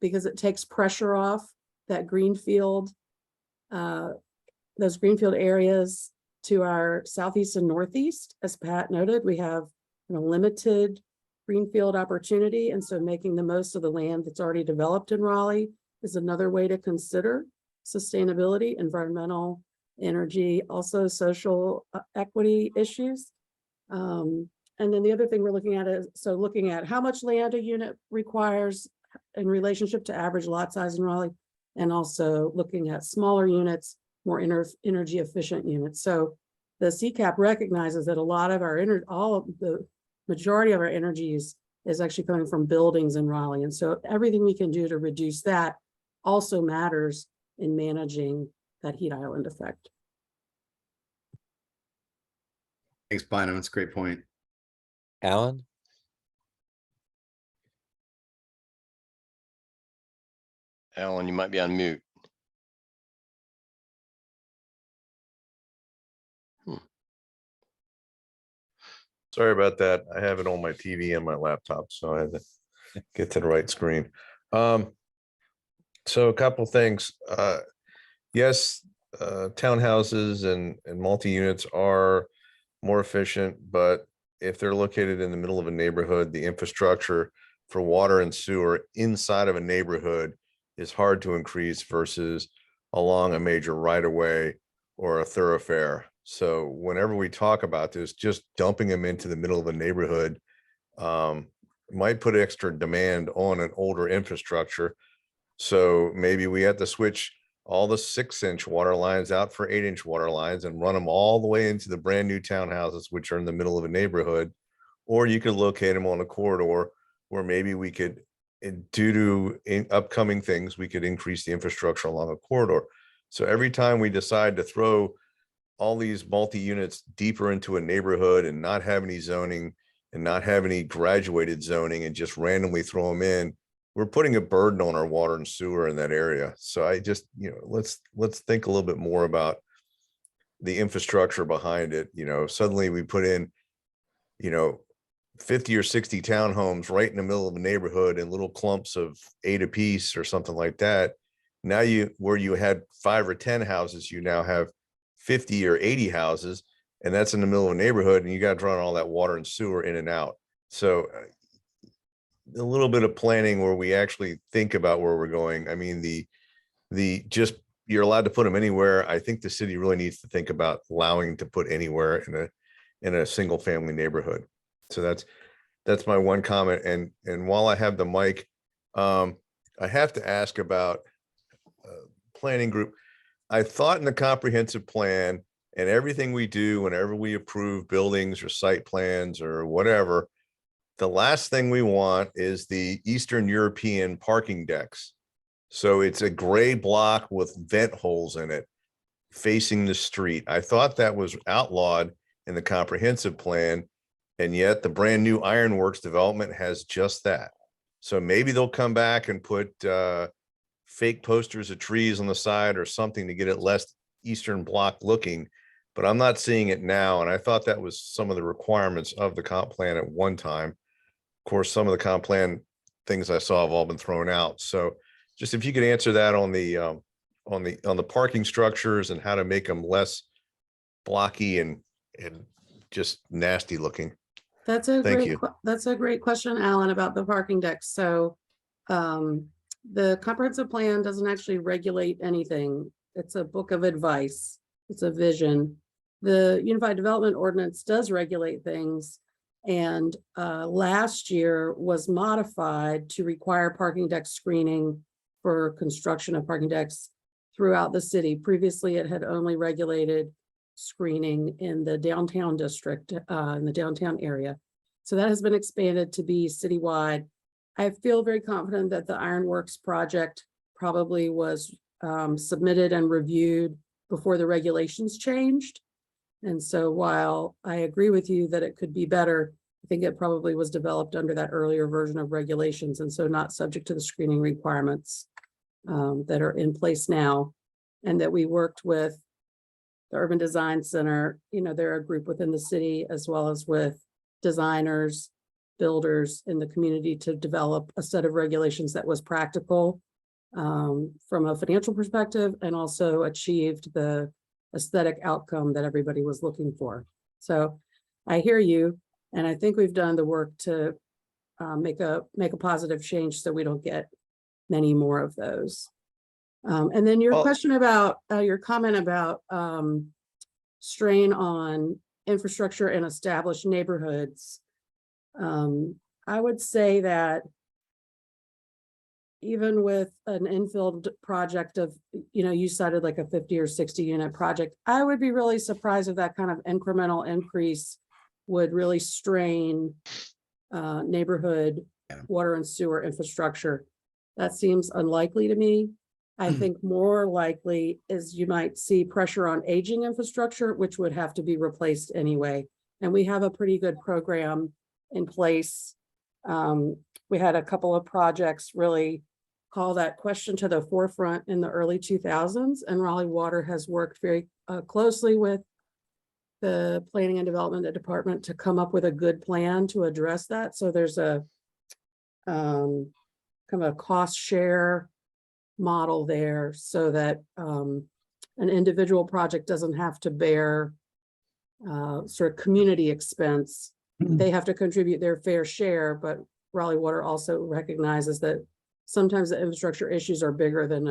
because it takes pressure off that greenfield, those greenfield areas to our southeast and northeast. As Pat noted, we have limited greenfield opportunity. And so making the most of the land that's already developed in Raleigh is another way to consider sustainability, environmental, energy, also social equity issues. And then the other thing we're looking at is, so looking at how much land a unit requires in relationship to average lot size in Raleigh, and also looking at smaller units, more energy efficient units. So the CCAP recognizes that a lot of our the majority of our energy use is actually coming from buildings in Raleigh. And so everything we can do to reduce that also matters in managing that heat island effect. Thanks, Bynum. That's a great point. Alan? Alan, you might be on mute. Sorry about that. I have it on my TV and my laptop, so I had to get to the right screen. So a couple things. Yes, townhouses and multi-units are more efficient, but if they're located in the middle of a neighborhood, the infrastructure for water and sewer inside of a neighborhood is hard to increase versus along a major right-of-way or a thoroughfare. So whenever we talk about this, just dumping them into the middle of a neighborhood might put extra demand on an older infrastructure. So maybe we have to switch all the 6-inch water lines out for 8-inch water lines and run them all the way into the brand new townhouses, which are in the middle of a neighborhood. Or you could locate them on a corridor where maybe we could, due to upcoming things, we could increase the infrastructure along a corridor. So every time we decide to throw all these multi-units deeper into a neighborhood and not have any zoning and not have any graduated zoning and just randomly throw them in, we're putting a burden on our water and sewer in that area. So I just, let's think a little bit more about the infrastructure behind it. Suddenly we put in, 50 or 60 townhomes right in the middle of a neighborhood in little clumps of 8 apiece or something like that. Now where you had 5 or 10 houses, you now have 50 or 80 houses, and that's in the middle of a neighborhood, and you got to run all that water and sewer in and out. So a little bit of planning where we actually think about where we're going. I mean, just you're allowed to put them anywhere. I think the city really needs to think about allowing to put anywhere in a single family neighborhood. So that's my one comment. And while I have the mic, I have to ask about planning group. I thought in the comprehensive plan and everything we do whenever we approve buildings or site plans or whatever, the last thing we want is the Eastern European parking decks. So it's a gray block with vent holes in it facing the street. I thought that was outlawed in the comprehensive plan, and yet the brand new Ironworks development has just that. So maybe they'll come back and put fake posters of trees on the side or something to get it less Eastern Bloc looking, but I'm not seeing it now. And I thought that was some of the requirements of the comp plan at one time. Of course, some of the comp plan things I saw have all been thrown out. So just if you could answer that on the parking structures and how to make them less blocky and just nasty looking. That's a Thank great, you. that's a great question, Alan, about the parking decks. So the comprehensive plan doesn't actually regulate anything. It's a book of advice. It's a vision. The Unified Development Ordinance does regulate things, and last year was modified to require parking deck screening for construction of parking decks throughout the city. Previously, it had only regulated screening in the downtown district, in the downtown area. So that has been expanded to be citywide. I feel very confident that the Ironworks project probably was submitted and reviewed before the regulations changed. And so while I agree with you that it could be better, I think it probably was developed under that earlier version of regulations, and so not subject to the screening requirements that are in place now. And that we worked with the Urban Design Center, they're a group within the city, as well as with designers, builders in the community, to develop a set of regulations that was practical from a financial perspective, and also achieved the aesthetic outcome that everybody was looking for. So I hear you, and I think we've done the work to make a positive change so we don't get many more of those. And then your question about your comment about strain on infrastructure in established neighborhoods. I would say that even with an infill project of, you cited like a 50 or 60 unit project, I would be really surprised if that kind of incremental increase would really strain neighborhood water and sewer infrastructure. That seems unlikely to me. I think more likely is you might see pressure on aging infrastructure, which would have to be replaced anyway. And we have a pretty good program in place. We had a couple of projects really call that question to the forefront in the early 2000s, and Raleigh Water has worked very closely with the Planning and Development Department to come up with a good plan to address that. So there's a kind of a cost share model there, so that an individual project doesn't have to bear sort of community expense. They have to contribute their fair share, but Raleigh Water also recognizes that sometimes the infrastructure issues are bigger than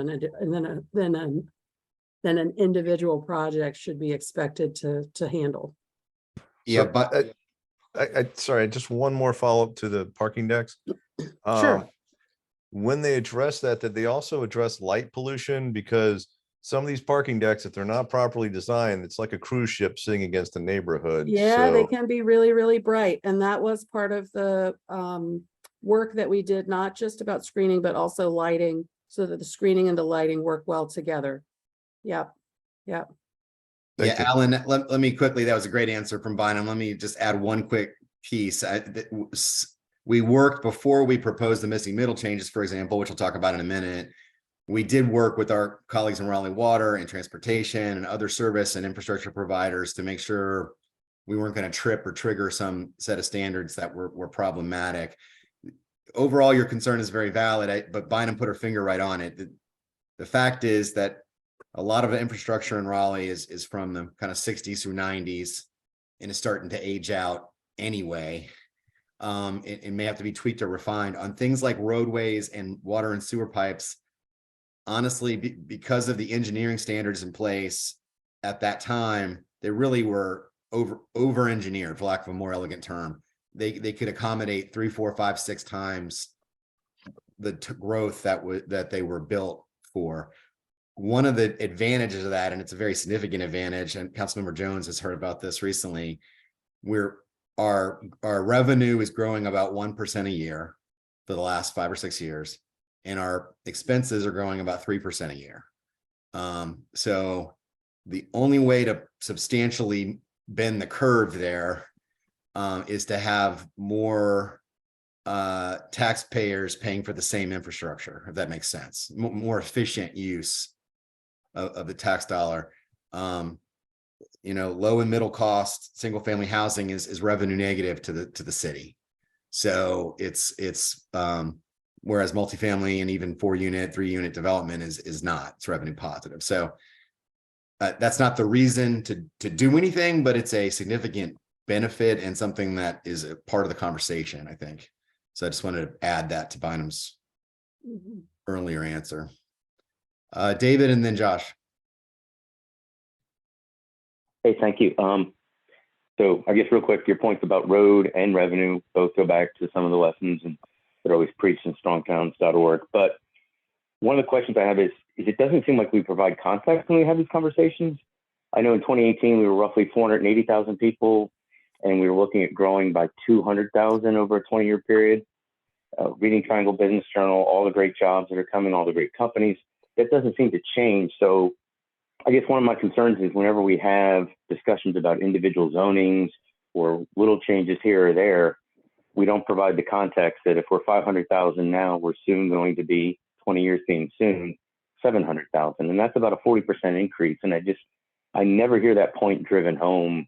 an individual project should be expected to handle. Yeah, So, but sorry, just one more follow-up to the parking decks. Sure. When they address that, did they also address light pollution? Because some of these parking decks, if they're not properly designed, it's like a cruise ship sitting against a neighborhood. Yeah, they So can be really, really bright. And that was part of the work that we did, not just about screening, but also lighting, so that the screening and the lighting work well together. Yep. Yep. Thank Yeah, you. Alan, let me quickly, that was a great answer from Bynum. Let me just add one quick piece. We worked before we proposed the missing middle changes, for example, which we'll talk about in a minute. We did work with our colleagues in Raleigh Water and Transportation and other service and infrastructure providers to make sure we weren't going to trip or trigger some set of standards that were problematic. Overall, your concern is very valid, but Bynum put her finger right on it. The fact is that a lot of the infrastructure in Raleigh is from the kind of 60s through 90s and is starting to age out anyway. It may have to be tweaked or refined on things like roadways and water and sewer pipes. Honestly, because of the engineering standards in place at that time, they really were over engineered, for lack of a more elegant term. They could accommodate 3, 4, 5, 6 times the growth that they were built for. One of the advantages of that, and it's a very significant advantage, and Councilmember Jones has heard about this recently, our revenue is growing about 1% a year for the last 5 or 6 years, and our expenses are growing about 3% a year. So the only way to substantially bend the curve there is to have more taxpayers paying for the same infrastructure, if that makes sense. More efficient use of the tax dollar. Low and middle cost single family housing is revenue negative to the city. So it's whereas multifamily and even 4-unit, 3-unit development is not. It's revenue positive. So that's not the reason to do anything, but it's a significant benefit and something that is a part of the conversation, I think. So I just wanted to add that to Bynum's earlier answer. David and then Josh. Hey, thank you. So I guess real quick, your points about road and revenue both go back to some of the lessons and that are always preached in strongtowns.org. But one of the questions I have is it doesn't seem like we provide context when we have these conversations. I know in 2018, we were roughly 480,000 people, and we were looking at growing by 200,000 over a 20-year period. Reading Triangle Business Journal, all the great jobs that are coming, all the great companies, that doesn't seem to change. So I guess one of my concerns is whenever we have discussions about individual zonings or little changes here or there, we don't provide the context that if we're 500,000 now, we're soon going to be 20 years being soon 700,000. And that's about a 40% increase. And I never hear that point driven home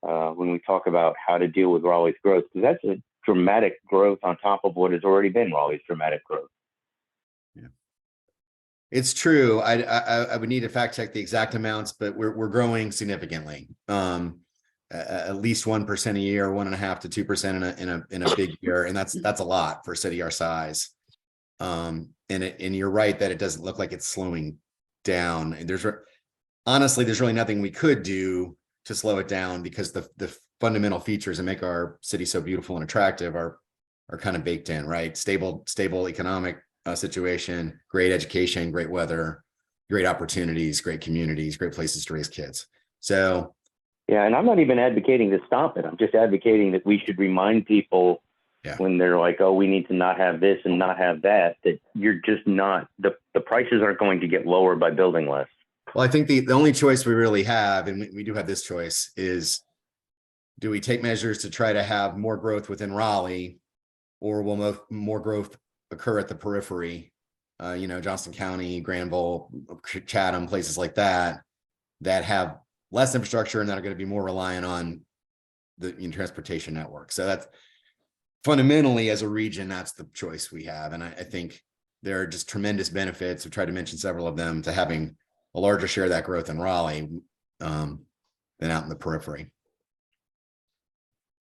when we talk about how to deal with Raleigh's growth, because that's a dramatic growth on top of what has already been Raleigh's dramatic growth. Yeah, it's true. I would need to fact check the exact amounts, but we're growing significantly. At least 1% a year, 1.5% to 2% in a big year, and that's a lot for a city our size. And you're right that it doesn't look like it's slowing down. Honestly, there's really nothing we could do to slow it down because the fundamental features that make our city so beautiful and attractive are kind of baked in, right? Stable economic situation, great education, great weather, great opportunities, great communities, great places to raise kids. So yeah, and I'm not even advocating to stop it. I'm just advocating that we should remind people when they're like, oh, we need to not have this and not have that you're just not, the prices aren't going to get lower by building less. Well, I think the only choice we really have, and we do have this choice, is do we take measures to try to have more growth within Raleigh, or will more growth occur at the periphery, Johnston County, Granville, Chatham, places like that have less infrastructure and that are going to be more reliant on the transportation network. So that's fundamentally, as a region, that's the choice we have. And I think there are just tremendous benefits. I've tried to mention several of them to having a larger share of that growth in Raleigh than out in the periphery.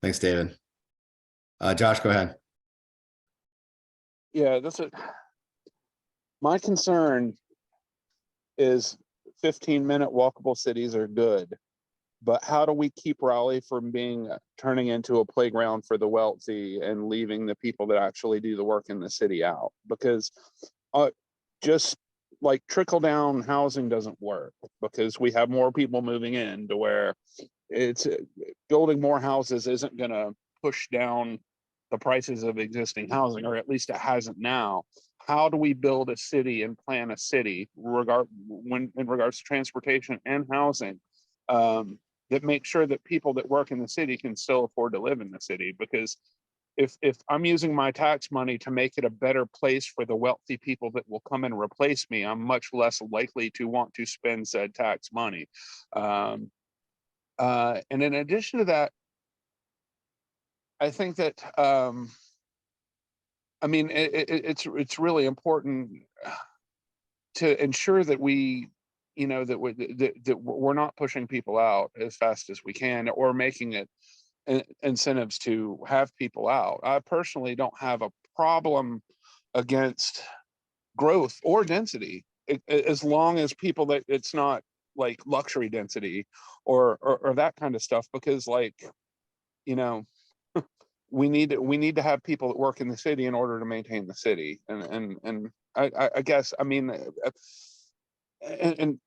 Thanks, David. Josh, go ahead. Yeah, my concern is 15-minute walkable cities are good, but how do we keep Raleigh from turning into a playground for the wealthy and leaving the people that actually do the work in the city out? Because just like trickle down housing doesn't work, because we have more people moving in to where it's building more houses isn't going to push down the prices of existing housing, or at least it hasn't now. How do we build a city and plan a city in regards to transportation and housing that make sure that people that work in the city can still afford to live in the city. Because if I'm using my tax money to make it a better place for the wealthy people that will come and replace me, I'm much less likely to want to spend said tax money. And in addition to that, I think that I mean, it's really important to ensure that we, you know, that we're not pushing people out as fast as we can, or making it incentives to have people out. I personally don't have a problem against growth or density, as long as people that it's not like luxury density or that kind of stuff, because like, you know, we need to have people that work in the city in order to maintain the city. And I guess, I mean, and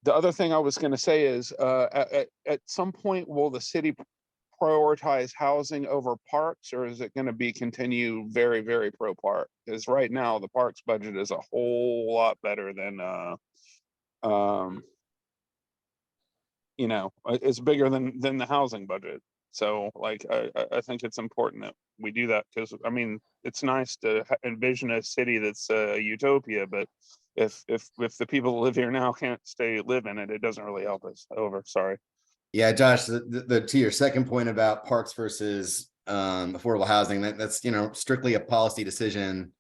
the other thing I was going to say is at some point, will the city prioritize housing over parks, or is it going to be continue very, very pro park? Because right now the parks budget is a whole lot better than you know, it's bigger than the housing budget. So like I think it's important that we do that, because I mean, it's nice to envision a city that's a utopia, but if the people that live here now can't stay live in it, it doesn't really help us. Over. Sorry. Yeah, Josh, the to your second point about parks versus affordable housing, that's, you know, strictly a policy decision.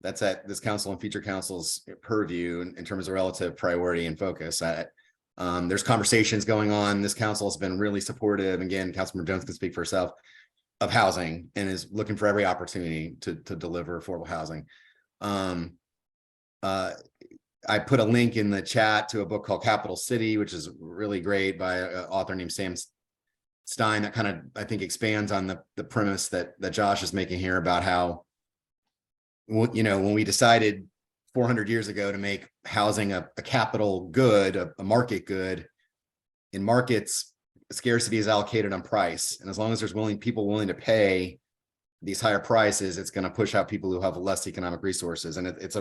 That's at this council and future council's purview in terms of relative priority and focus. There's conversations going on. This council has been really supportive. Again, Councilmember Jones can speak for herself, of housing, and is looking for every opportunity to deliver affordable housing. I put a link in the chat to a book called Capital City, which is really great, by an author named Sam Stein, that kind of, I think, expands on the premise that Josh is making here about how, you know, when we decided 400 years ago to make housing a capital good, a market good, in markets, scarcity is allocated on price. And as long as there's people willing to pay these higher prices, it's going to push out people who have less economic resources. And it's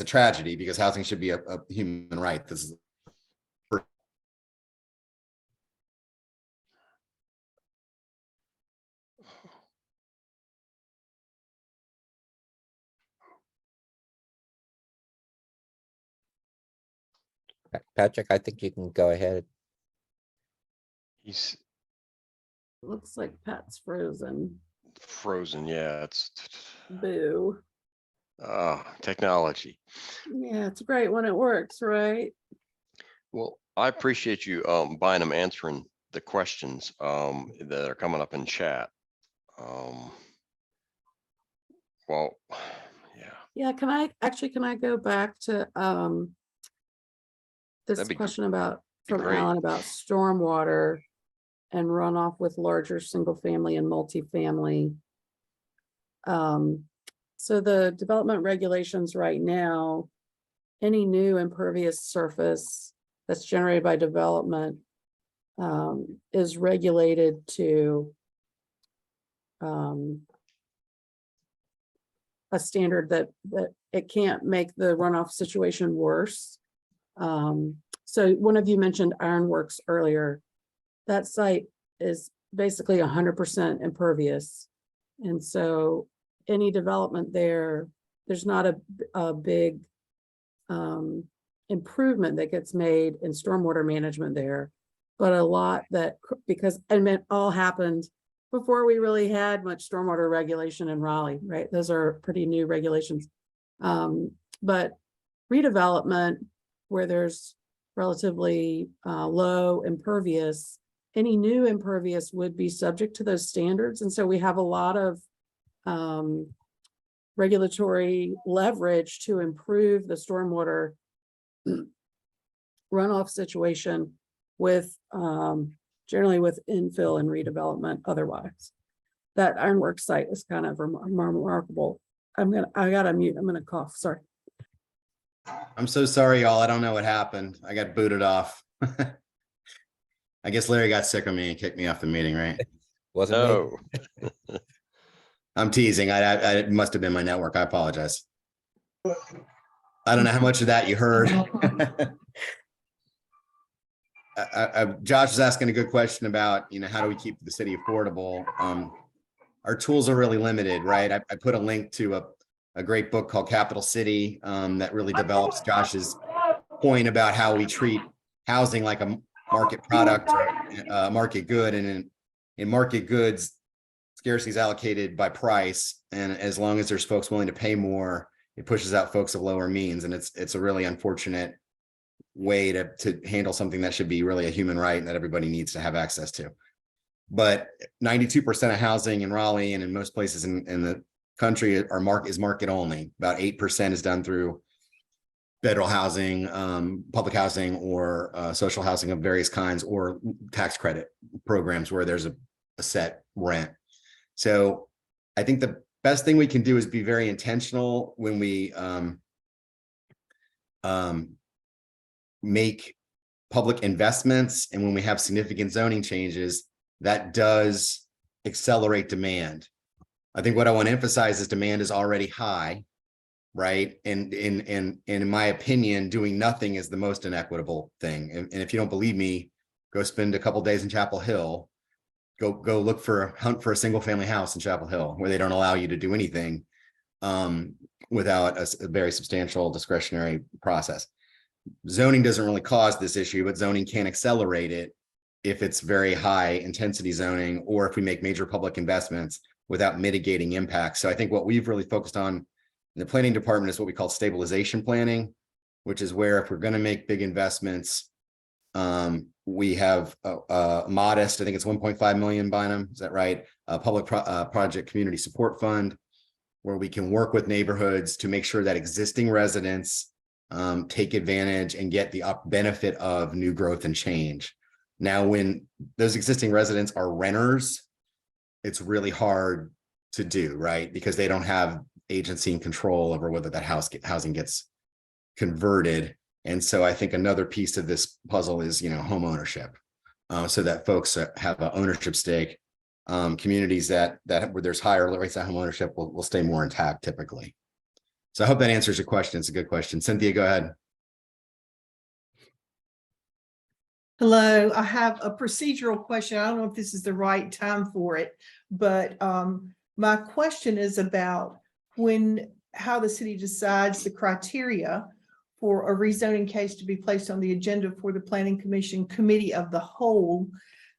a tragedy, because housing should be a human right. This is Patrick, I think you can go ahead. He's Looks like Pat's frozen. frozen. Yeah, it's Boo. technology. Yeah, it's great when it works, right? Well, I appreciate you, Bynum, answering the questions that are coming up in chat. Well, yeah. Yeah, can I go back to this That'd be question about from great. Alan about stormwater and runoff with larger single family and multifamily. So the development regulations right now, any new impervious surface that's generated by development is regulated to a standard that it can't make the runoff situation worse. So one of you mentioned Ironworks earlier. That site is basically 100% impervious. And so any development there, there's not a big improvement that gets made in stormwater management there, but a lot that, because, and it all happened before we really had much stormwater regulation in Raleigh, right? Those are pretty new regulations. But redevelopment where there's relatively low impervious, any new impervious would be subject to those standards. And so we have a lot of regulatory leverage to improve the stormwater runoff situation with generally with infill and redevelopment otherwise. That Ironworks site is kind of remarkable. I gotta mute, I'm gonna cough, sorry. I'm so sorry, y'all. I don't know what happened. I got booted off. I guess Larry got sick of me and kicked me off the meeting, right? Wasn't me. No. I'm teasing. I it must have been my network. I apologize. I don't know how much of that you heard. Josh is asking a good question about, how do we keep the city affordable? Our tools are really limited, right? I put a link to a great book called Capital City that really develops Josh's point about how we treat housing like a market product or a market good. And in market goods, scarcity is allocated by price. And as long as there's folks willing to pay more, it pushes out folks of lower means. And it's a really unfortunate way to handle something that should be really a human right and that everybody needs to have access to. But 92% of housing in Raleigh and in most places in the country is market only. About 8% is done through federal housing, public housing, or social housing of various kinds, or tax credit programs where there's a set rent. So I think the best thing we can do is be very intentional when we make public investments, and when we have significant zoning changes, that does accelerate demand. I think what I want to emphasize is demand is already high, right? And in my opinion, doing nothing is the most inequitable thing. And if you don't believe me, go spend a couple days in Chapel Hill. Go look hunt for a single family house in Chapel Hill where they don't allow you to do anything without a very substantial discretionary process. Zoning doesn't really cause this issue, but zoning can accelerate it if it's very high intensity zoning, or if we make major public investments without mitigating impacts. So I think what we've really focused on in the planning department is what we call stabilization planning, which is where if we're going to make big investments, we have a modest, I think it's 1.5 million, Bynum, is that right? A public project community support fund, where we can work with neighborhoods to make sure that existing residents take advantage and get the benefit of new growth and change. Now, when those existing residents are renters, it's really hard to do, right? Because they don't have agency and control over whether that housing gets converted. And so I think another piece of this puzzle is, home ownership, so that folks have an ownership stake. Communities that where there's higher rates of home ownership will stay more intact typically. So I hope that answers your question. It's a good question. Cynthia, go ahead. Hello, I have a procedural question. I don't know if this is the right time for it, but my question is about how the city decides the criteria for a rezoning case to be placed on the agenda for the Planning Commission Committee of the Whole.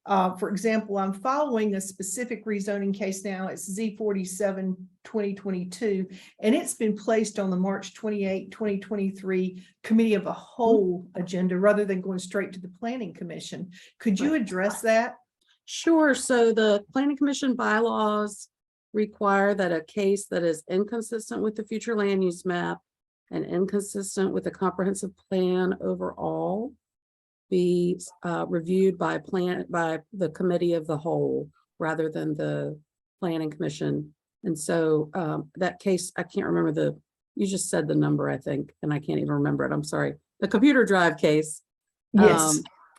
For example, I'm following a specific rezoning case now. It's Z47 2022, and it's been placed on the March 28, 2023 Committee of the Whole agenda rather than going straight to the Planning Commission. Could you address that? Sure. So the Planning Commission bylaws require that a case that is inconsistent with the future land use map and inconsistent with the comprehensive plan overall be reviewed by the Committee of the Whole rather than the Planning Commission. And so that case, I can't remember you just said the number, I think, and I can't even remember it. I'm sorry. The computer drive case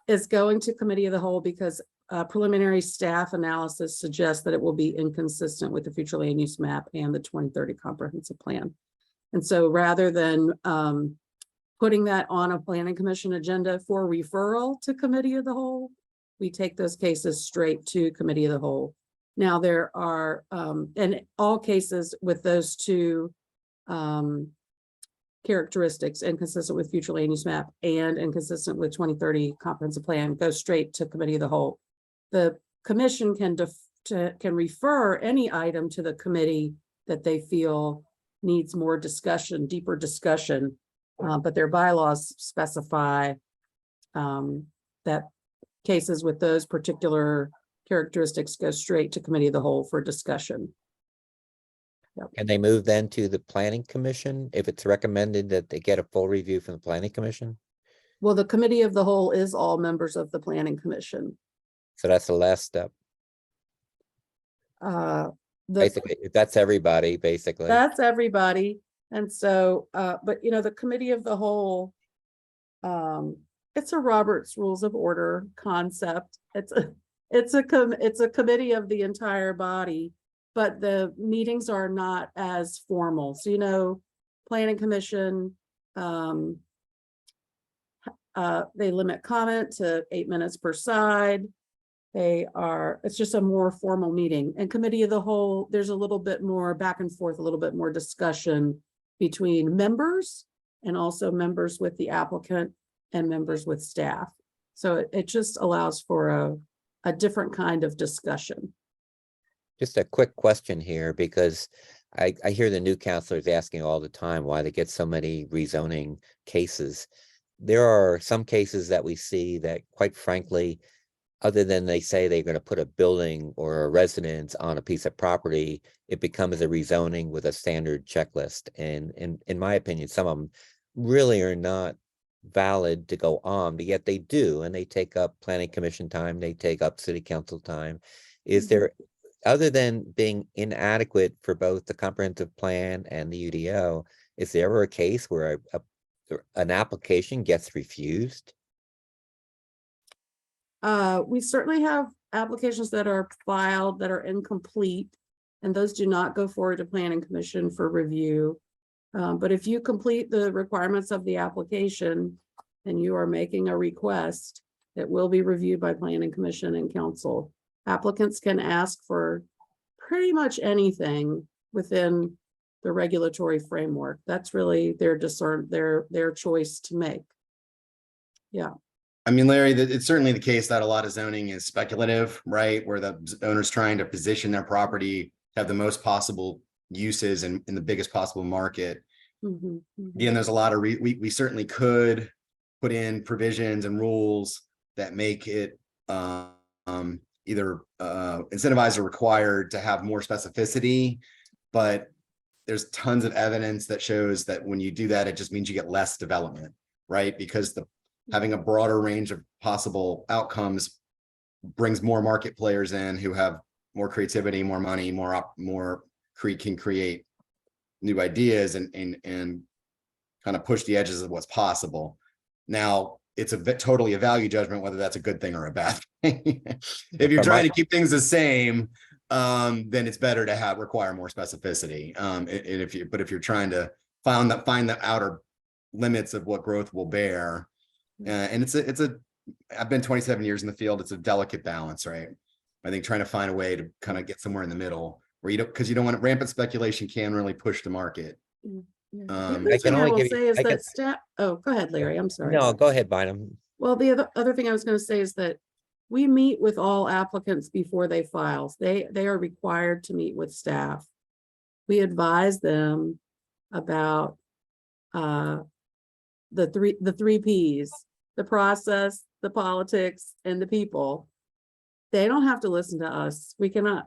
is going to Committee of the Whole because preliminary staff analysis suggests that it will be inconsistent with the future land use map and the 2030 comprehensive plan. And so rather than putting that on a Planning Commission agenda for referral to Committee of the Whole, we take those cases straight to Committee of the Whole. Now there are, in all cases with those two characteristics, inconsistent with future land use map and inconsistent with 2030 comprehensive plan, go straight to Committee of the Whole. The commission can refer any item to the committee that they feel needs more discussion, deeper discussion. But their bylaws specify that cases with those particular characteristics go straight to Committee of the Whole for discussion. Yep. Can they move then to the Planning Commission if it's recommended that they get a full review from the Planning Commission? Well, the Committee of the Whole is all members of the Planning Commission. So that's the last step. Basically, that's everybody, basically. That's everybody. And so, but the Committee of the Whole, it's a Robert's Rules of Order concept. It's a committee of the entire body, but the meetings are not as formal. So, Planning Commission they limit comment to 8 minutes per side. It's just a more formal meeting. And committee of the whole, there's a little bit more back and forth, a little bit more discussion between members and also members with the applicant and members with staff. So it just allows for a different kind of discussion. Just a quick question here, because I hear the new counselors asking all the time why they get so many rezoning cases. There are some cases that we see that, quite frankly, other than they say they're going to put a building or a residence on a piece of property, it becomes a rezoning with a standard checklist. And in my opinion, some of them really are not valid to go on, but yet they do, and they take up planning commission time, they take up city council time. Is there, other than being inadequate for both the comprehensive plan and the UDO, is there ever a case where an application gets refused? We certainly have applications that are filed that are incomplete, and those do not go forward to planning commission for review. But if you complete the requirements of the application and you are making a request, it will be reviewed by planning commission and council. Applicants can ask for pretty much anything within the regulatory framework. That's really their choice to make. Yeah. I mean, Larry, it's certainly the case that a lot of zoning is speculative, right? Where the owner's trying to position their property to have the most possible uses in the biggest possible market. Again, there's a lot of, we certainly could put in provisions and rules that make it either incentivized or required to have more specificity, but there's tons of evidence that shows that when you do that, it just means you get less development, right? Because having a broader range of possible outcomes brings more market players in who have more creativity, more money, can create new ideas and kind of push the edges of what's possible. Now, it's totally a value judgment whether that's a good thing or a bad thing. If you're trying to keep things the same, then it's better to require more specificity. And if you're trying to find the outer limits of what growth will bear, and I've been 27 years in the field. It's a delicate balance, right? I think trying to find a way to kind of get somewhere in the middle where because you don't want rampant speculation can really push the market. The other thing I will say is that staff. Oh, go ahead, Larry. I'm sorry. No, go ahead, Bynum. Well, the other thing I was going to say is that we meet with all applicants before they file. They are required to meet with staff. We advise them about the three P's: the process, the politics, and the people. They don't have to listen to us. We cannot,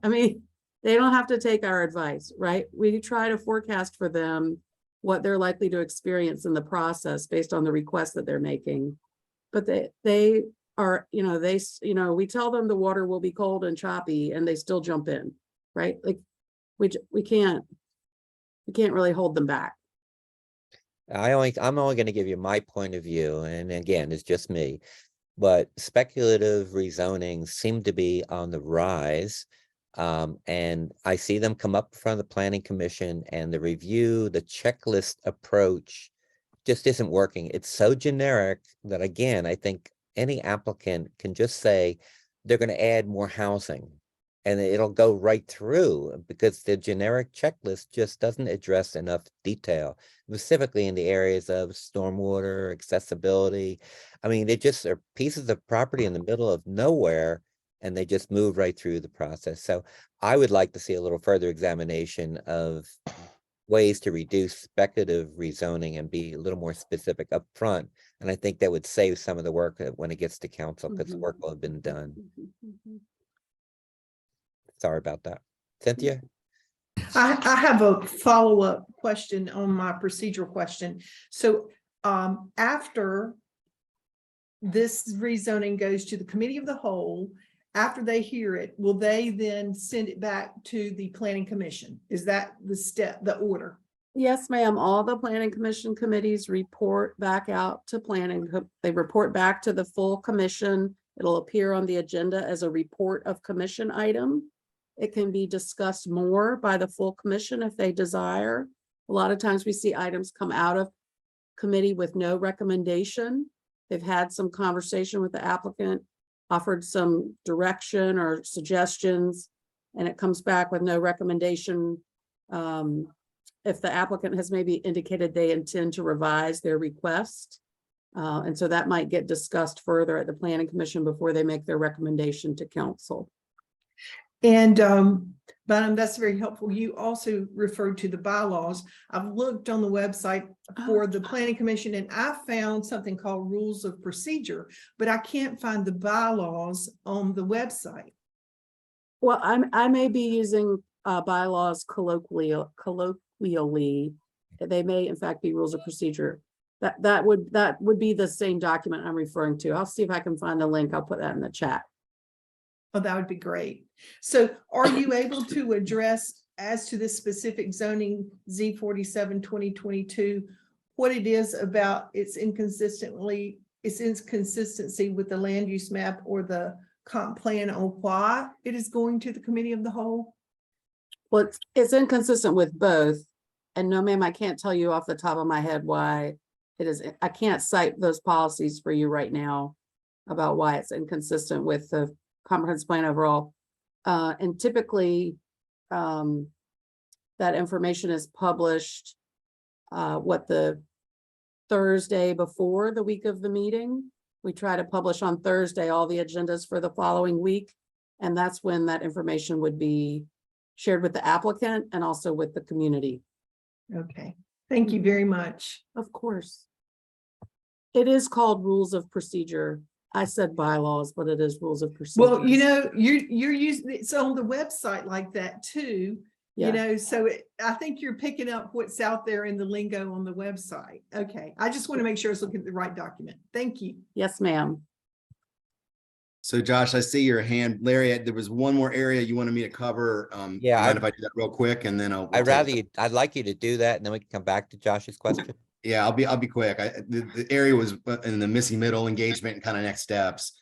I mean, they don't have to take our advice, right? We try to forecast for them what they're likely to experience in the process based on the requests that they're making. But they are, we tell them the water will be cold and choppy and they still jump in, right? Like we can't really hold them back. I'm only going to give you my point of view, and again, it's just me, but speculative rezonings seem to be on the rise. And I see them come up in front of the planning commission, and the checklist approach just isn't working. It's so generic that, again, I think any applicant can just say they're going to add more housing and it'll go right through, because the generic checklist just doesn't address enough detail, specifically in the areas of stormwater, accessibility. I mean, they just are pieces of property in the middle of nowhere, and they just move right through the process. So I would like to see a little further examination of ways to reduce speculative rezoning and be a little more specific up front. And I think that would save some of the work when it gets to council, because the work will have been done. Sorry about that. Cynthia? I have a follow-up question on my procedural question. So after this rezoning goes to the committee of the whole, after they hear it, will they then send it back to the planning commission? Is that the order? Yes, ma'am. All the planning commission committees report back out to planning. They report back to the full commission. It'll appear on the agenda as a report of commission item. It can be discussed more by the full commission if they desire. A lot of times we see items come out of committee with no recommendation, they've had some conversation with the applicant, offered some direction or suggestions, and it comes back with no recommendation. If the applicant has maybe indicated they intend to revise their request. And so that might get discussed further at the planning commission before they make their recommendation to council. And Bynum, that's very helpful. You also referred to the bylaws. I've looked on the website for the planning commission and I found something called rules of procedure, but I can't find the bylaws on the website. Well, I may be using bylaws colloquially. They may in fact be rules of procedure. That would be the same document I'm referring to. I'll see if I can find the link. I'll put that in the chat. Oh, that would be great. So are you able to address as to this specific zoning Z47-2022, what it is about its inconsistency with the land use map or the comp plan on why it is going to the committee of the whole? Well, it's inconsistent with both. And no, ma'am, I can't tell you off the top of my head why it is. I can't cite those policies for you right now about why it's inconsistent with the comprehensive plan overall. And typically, that information is published, the Thursday before the week of the meeting. We try to publish on Thursday all the agendas for the following week. And that's when that information would be shared with the applicant and also with the community. Okay, thank you very much. Of course. It is called rules of procedure. I said bylaws, but it is rules of procedure. Well, you know, you're using it's on the website like that too. Yeah. You know, so I think you're picking up what's out there in the lingo on the website. Okay, I just want to make sure it's looking at the right document. Thank you. Yes, ma'am. So Josh, I see your hand. Larry, there was one more area you wanted me to cover. Yeah, mind if I do that real quick and then I'd like you to do that and then we can come back to Josh's question. Yeah, I'll be quick. The area was in the missing middle engagement and kind of next steps.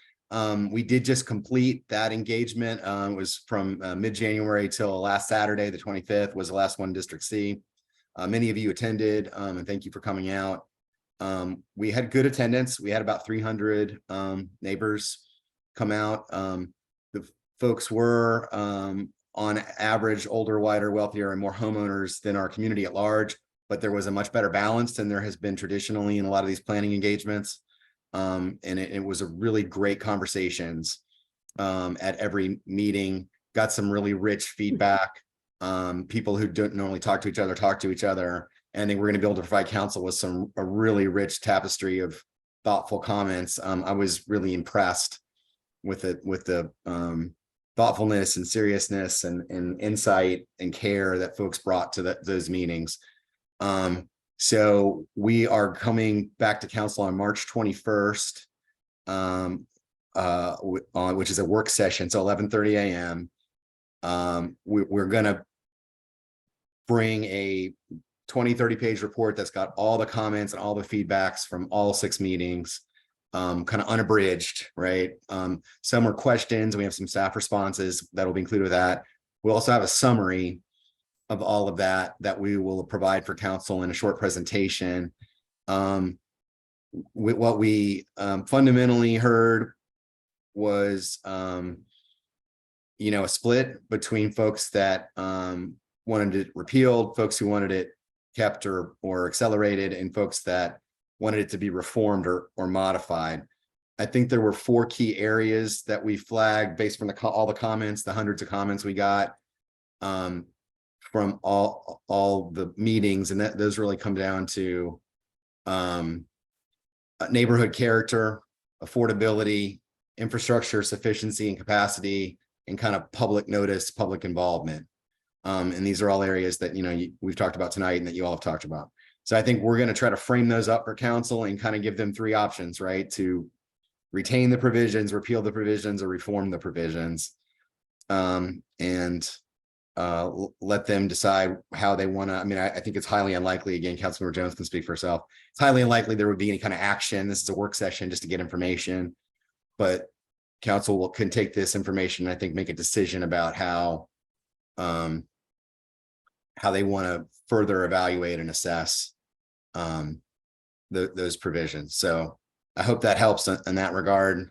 We did just complete that engagement. It was from mid-January till last Saturday, the 25th was the last one, District C. Many of you attended and thank you for coming out. We had good attendance. We had about 300 neighbors come out. The folks were on average older, wider, wealthier, and more homeowners than our community at large, but there was a much better balance than there has been traditionally in a lot of these planning engagements. And it was a really great conversations at every meeting, got some really rich feedback. People who don't normally talk to each other. And I think we're going to be able to provide council with a really rich tapestry of thoughtful comments. I was really impressed with the thoughtfulness and seriousness and insight and care that folks brought to those meetings. So we are coming back to council on March 21st, which is a work session, so 11:30 a.m. We're going to bring a 20-30 page report that's got all the comments and all the feedbacks from all 6 meetings, kind of unabridged, right? Some are questions. We have some staff responses that'll be included with that. We'll also have a summary of all of that we will provide for council in a short presentation. What we fundamentally heard was, a split between folks that wanted it repealed, folks who wanted it kept or accelerated, and folks that wanted it to be reformed or modified. I think there were 4 key areas that we flagged based on all the comments, the hundreds of comments we got from all the meetings, and those really come down to neighborhood character, affordability, infrastructure sufficiency and capacity, and kind of public notice, public involvement. And these are all areas that we've talked about tonight and that you all have talked about. So I think we're going to try to frame those up for council and kind of give them 3 options, right? To retain the provisions, repeal the provisions, or reform the provisions, and let them decide how they want to. I mean, I think it's highly unlikely, again, Councilmember Jones can speak for herself. It's highly unlikely there would be any kind of action. This is a work session just to get information, but council can take this information and I think make a decision about how they want to further evaluate and assess those provisions. So I hope that helps in that regard.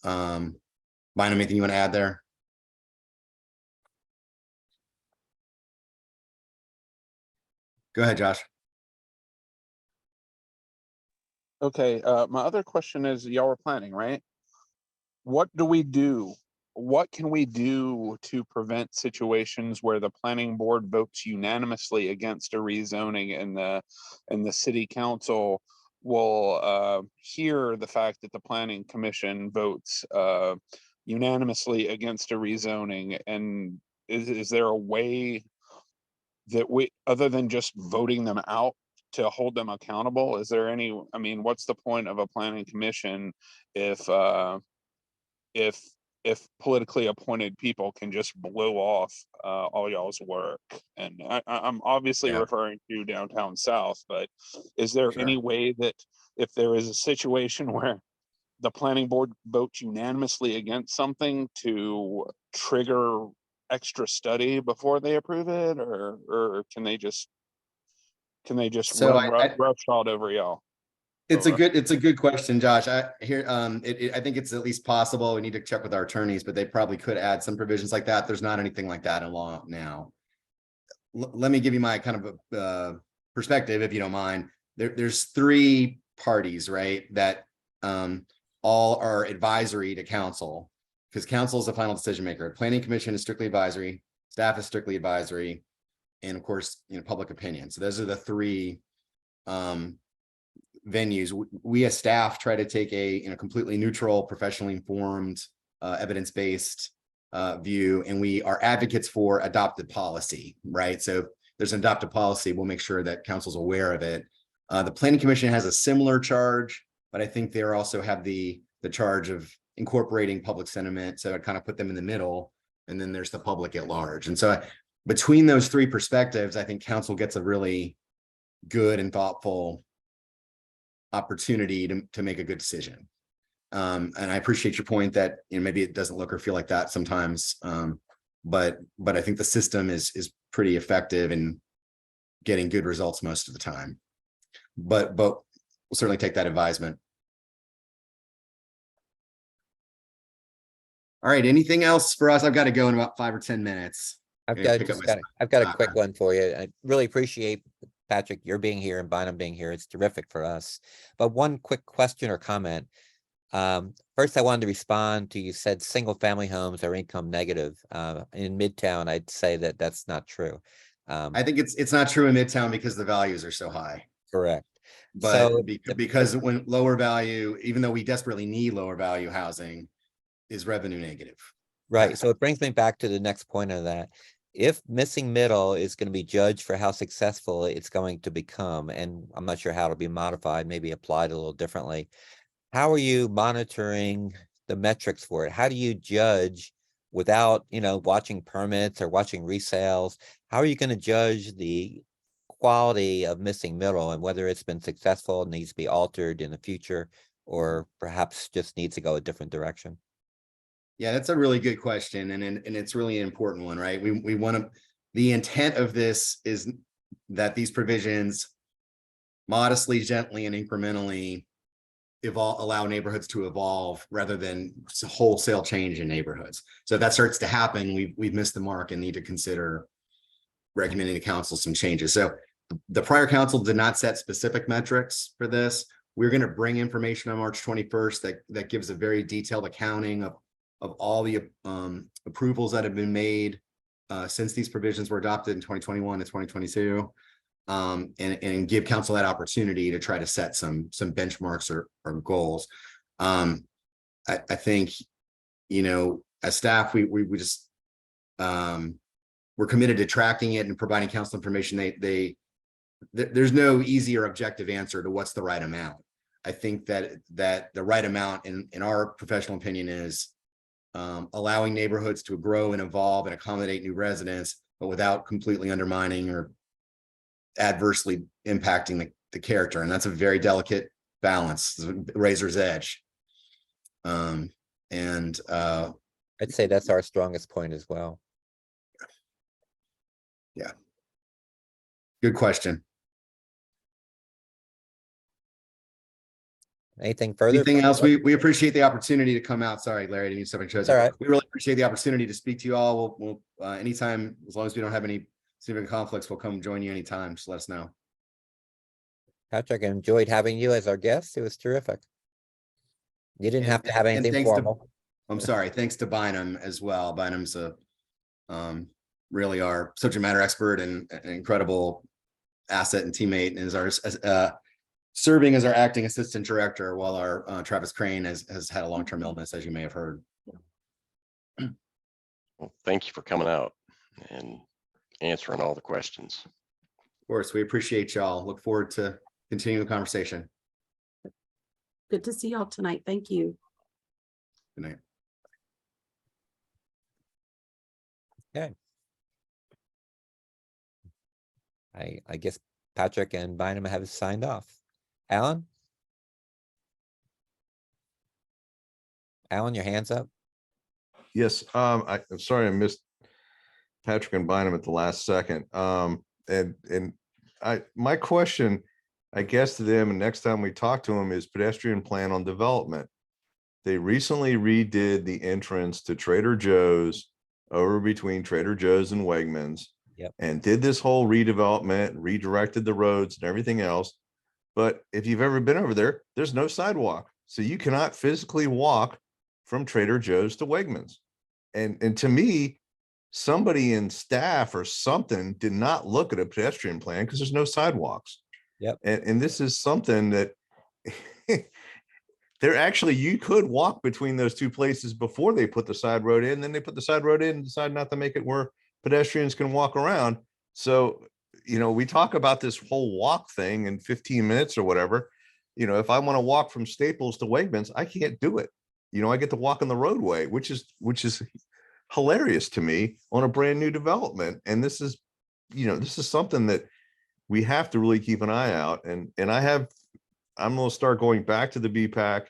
Bynum, anything you want to add there? Go ahead, Josh. Okay, my other question is, y'all were planning, right? What do we do? What can we do to prevent situations where the planning board votes unanimously against a rezoning and the city council will hear the fact that the planning commission votes unanimously against a rezoning? And is there a way that we, other than just voting them out, to hold them accountable? Is there any, I mean, what's the point of a planning commission if if politically appointed people can just blow off all y'all's work? And I'm obviously Yeah. referring to downtown South, but is there Sure. any way that if there is a situation where the planning board votes unanimously against something to trigger extra study before they approve it, or can they just So run roughshod over y'all? it's a good question, Josh. I think it's at least possible. We need to check with our attorneys, but they probably could add some provisions like that. There's not anything like that in law now. Let me give you my kind of perspective, if you don't mind. There's three parties, right, that all are advisory to council, because council is the final decision maker. Planning commission is strictly advisory, staff is strictly advisory, and of course, public opinion. So those are the three venues. We as staff try to take a completely neutral, professionally informed, evidence-based view, and we are advocates for adopted policy, right? So if there's an adopted policy, we'll make sure that council's aware of it. The planning commission has a similar charge, but I think they also have the charge of incorporating public sentiment. So I kind of put them in the middle, and then there's the public at large. And so between those three perspectives, I think council gets a really good and thoughtful opportunity to make a good decision. And I appreciate your point that maybe it doesn't look or feel like that sometimes, but I think the system is pretty effective in getting good results most of the time. But we'll certainly take that advisement. All right, anything else for us? I've got to go in about 5 or 10 minutes. I've got a quick one for you. I really appreciate, Patrick, you're being here and Bynum being here. It's terrific for us. But one quick question or comment. First, I wanted to respond to, you said single family homes are income negative. In Midtown, I'd say that that's not true. I think it's not true in Midtown because the values are so high. Correct. But So because when lower value, even though we desperately need lower value housing, is revenue negative. Right. So it brings me back to the next point of that. If missing middle is going to be judged for how successful it's going to become, and I'm not sure how it'll be modified, maybe applied a little differently. How are you monitoring the metrics for it? How do you judge without, watching permits or watching resales? How are you going to judge the quality of missing middle and whether it's been successful and needs to be altered in the future, or perhaps just needs to go a different direction? Yeah, that's a really good question. And it's really an important one, right? We want to, the intent of this is that these provisions modestly, gently, and incrementally allow neighborhoods to evolve rather than wholesale change in neighborhoods. So if that starts to happen, we've missed the mark and need to consider recommending to council some changes. So the prior council did not set specific metrics for this. We're going to bring information on March 21st that gives a very detailed accounting of all the approvals that have been made since these provisions were adopted in 2021 to 2022, and give council that opportunity to try to set some benchmarks or goals. I think, as staff, we just we're committed to tracking it and providing council information. There's no easy or objective answer to what's the right amount. I think that the right amount in our professional opinion is allowing neighborhoods to grow and evolve and accommodate new residents, but without completely undermining or adversely impacting the character. And that's a very delicate balance, razor's edge. I'd say that's our strongest point as well. Yeah. Good question. Anything further? Anything else? We appreciate the opportunity to come out. Sorry, Larry, I didn't mean to step on your toes. All right. We really appreciate the opportunity to speak to you all. We'll anytime, as long as we don't have any significant conflicts, we'll come join you anytime. Just let us know. Patrick, I enjoyed having you as our guest. It was terrific. You didn't have to have anything thanks formal. I'm sorry. Thanks to Bynum as well. Bynum's really our subject matter expert and an incredible asset and teammate, and is our serving as our acting assistant director while our Travis Crane has had a long-term illness, as you may have heard. Well, thank you for coming out and answering all the questions. Of course, we appreciate y'all. Look forward to continuing the conversation. Good to see y'all tonight. Thank you. Good night. Okay. I guess Patrick and Bynum have signed off. Alan? Alan, your hand's up. Yes, I'm sorry I missed Patrick and Bynum at the last second. My question, I guess, to them, and next time we talk to them, is pedestrian plan on development. They recently redid the entrance to Trader Joe's over between Trader Joe's and Wegmans. Yep. And did this whole redevelopment, redirected the roads and everything else. But if you've ever been over there, there's no sidewalk. So you cannot physically walk from Trader Joe's to Wegmans. And to me, somebody in staff or something did not look at a pedestrian plan because there's no sidewalks. Yep. And this is something that there actually, you could walk between those two places before they put the side road in. Then they put the side road in and decide not to make it where pedestrians can walk around. So, we talk about this whole walk thing in 15 minutes or whatever. If I want to walk from Staples to Wegmans, I can't do it. I get to walk on the roadway, which is hilarious to me on a brand new development. And this is something that we have to really keep an eye out. And I'm going to start going back to the BPAC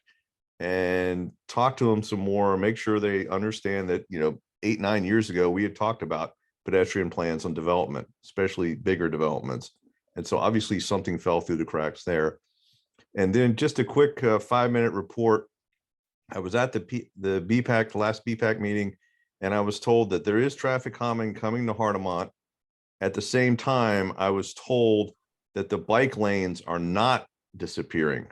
and talk to them some more, make sure they understand that, 8-9 years ago, we had talked about pedestrian plans on development, especially bigger developments. And so obviously something fell through the cracks there. And then just a quick 5-minute report. I was at the BPAC, the last BPAC meeting, and I was told that there is traffic calming coming to Hardemont. At the same time, I was told that the bike lanes are not disappearing.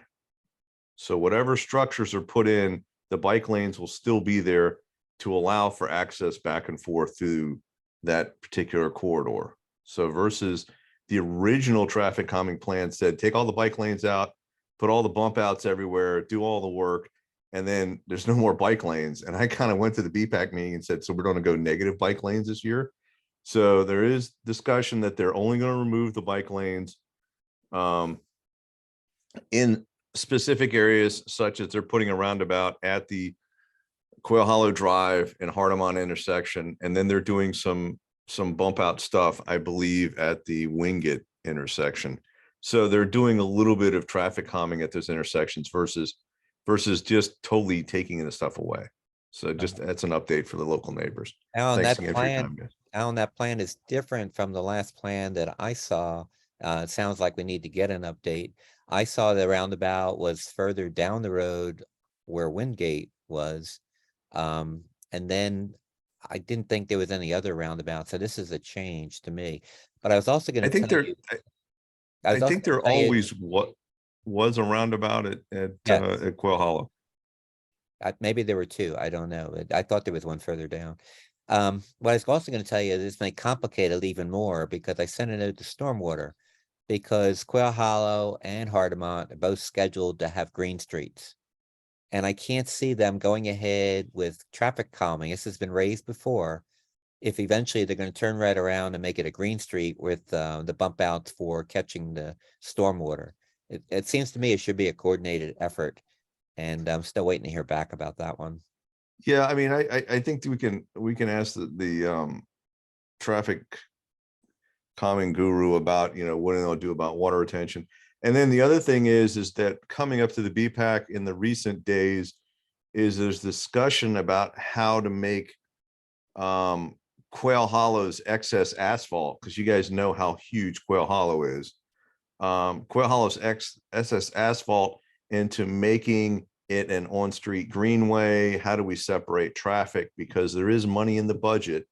So whatever structures are put in, the bike lanes will still be there to allow for access back and forth through that particular corridor. So versus the original traffic calming plan said, take all the bike lanes out, put all the bump outs everywhere, do all the work, and then there's no more bike lanes. And I kind of went to the BPAC meeting and said, so we're going to go negative bike lanes this year. So there is discussion that they're only going to remove the bike lanes in specific areas, such as they're putting a roundabout at the Quail Hollow Drive and Hardemont intersection. And then they're doing some bump out stuff, I believe, at the Wingate intersection. So they're doing a little bit of traffic calming at those intersections versus just totally taking the stuff away. So just that's an update for the local neighbors. Alan, Thanks that again for your plan, time, guys. Alan, that plan is different from the last plan that I saw. It sounds like we need to get an update. I saw the roundabout was further down the road where Wingate was. And then I didn't think there was any other roundabout. So this is a change to me. But I was also going to tell you. I think there always was a roundabout at Quail Hollow. Maybe there were two. I don't know. I thought there was one further down. What I was also going to tell you, this may complicate it even more because I sent a note to Stormwater because Quail Hollow and Hardemont are both scheduled to have green streets. And I can't see them going ahead with traffic calming. This has been raised before. If eventually they're going to turn right around and make it a green street with the bump outs for catching the stormwater. It seems to me it should be a coordinated effort. And I'm still waiting to hear back about that one. Yeah, I mean, I think we can ask the traffic calming guru about, what they'll do about water retention. And then the other thing is that coming up to the BPAC in the recent days there's discussion about how to make Quail Hollow's excess asphalt, because you guys know how huge Quail Hollow is. Quail Hollow's excess asphalt into making it an on-street greenway? How do we separate traffic? Because there is money in the budget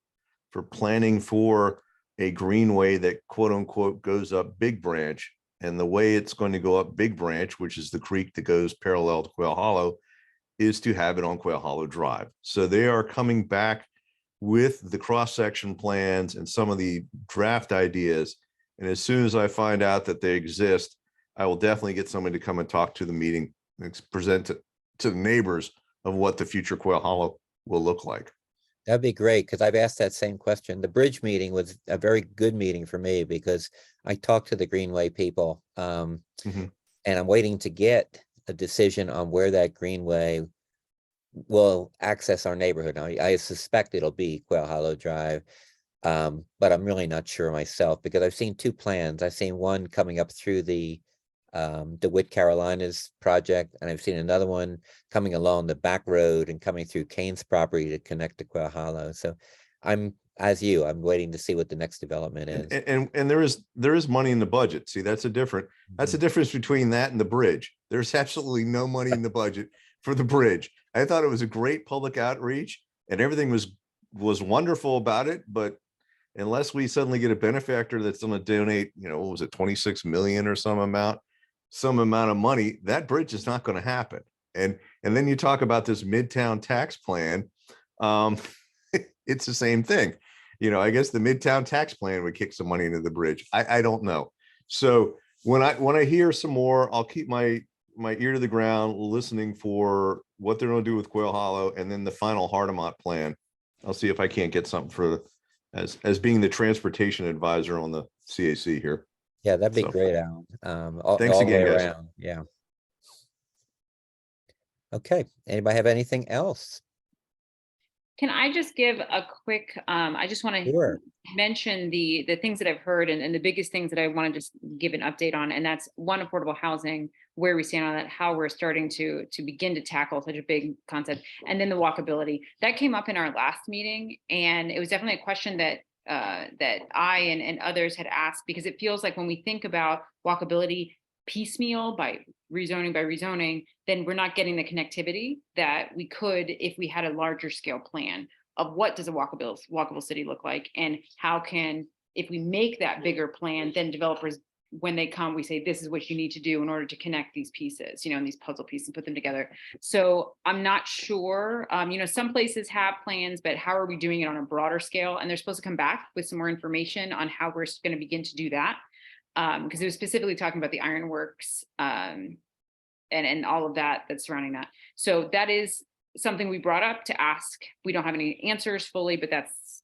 for planning for a greenway that quote unquote goes up Big Branch. And the way it's going to go up Big Branch, which is the creek that goes parallel to Quail Hollow, is to have it on Quail Hollow Drive. So they are coming back with the cross-section plans and some of the draft ideas. And as soon as I find out that they exist, I will definitely get somebody to come and talk to the meeting and present it to the neighbors of what the future Quail Hollow will look like. That'd be great, because I've asked that same question. The bridge meeting was a very good meeting for me because I talked to the Greenway people. And I'm waiting to get a decision on where that Greenway will access our neighborhood. Now, I suspect it'll be Quail Hollow Drive, but I'm really not sure myself because I've seen two plans. I've seen one coming up through the DeWitt Carolinas project, and I've seen another one coming along the back road and coming through Kane's property to connect to Quail Hollow. So I'm, as you, I'm waiting to see what the next development is. And there is money in the budget. See, that's the difference between that and the bridge. There's absolutely no money in the budget for the bridge. I thought it was a great public outreach and everything was wonderful about it, but unless we suddenly get a benefactor that's going to donate, what was it, 26 million or some amount of money, that bridge is not going to happen. And then you talk about this Midtown tax plan. It's the same thing. I guess the Midtown tax plan would kick some money into the bridge. I don't know. So when I hear some more, I'll keep my ear to the ground, listening for what they're going to do with Quail Hollow, and then the final Hardemont plan. I'll see if I can't get something for as being the transportation advisor on the CAC here. Yeah, that'd be So, great, Alan. thanks all the again, way guys. around. Yeah. Okay. Anybody have anything else? Can I just give a quick, I just want to Sure. mention the things that I've heard and the biggest things that I want to just give an update on. And that's one, affordable housing, where we stand on that, how we're starting to begin to tackle such a big concept. And then the walkability that came up in our last meeting. And it was definitely a question that I and others had asked, because it feels like when we think about walkability piecemeal by rezoning, then we're not getting the connectivity that we could if we had a larger scale plan of what does a walkable city look like, and how can, if we make that bigger plan, then developers, when they come, we say, this is what you need to do in order to connect these pieces, and these puzzle pieces and put them together. So I'm not sure, some places have plans, but how are we doing it on a broader scale? And they're supposed to come back with some more information on how we're going to begin to do that. Because it was specifically talking about the ironworks and all of that's surrounding that. So that is something we brought up to ask. We don't have any answers fully, but that's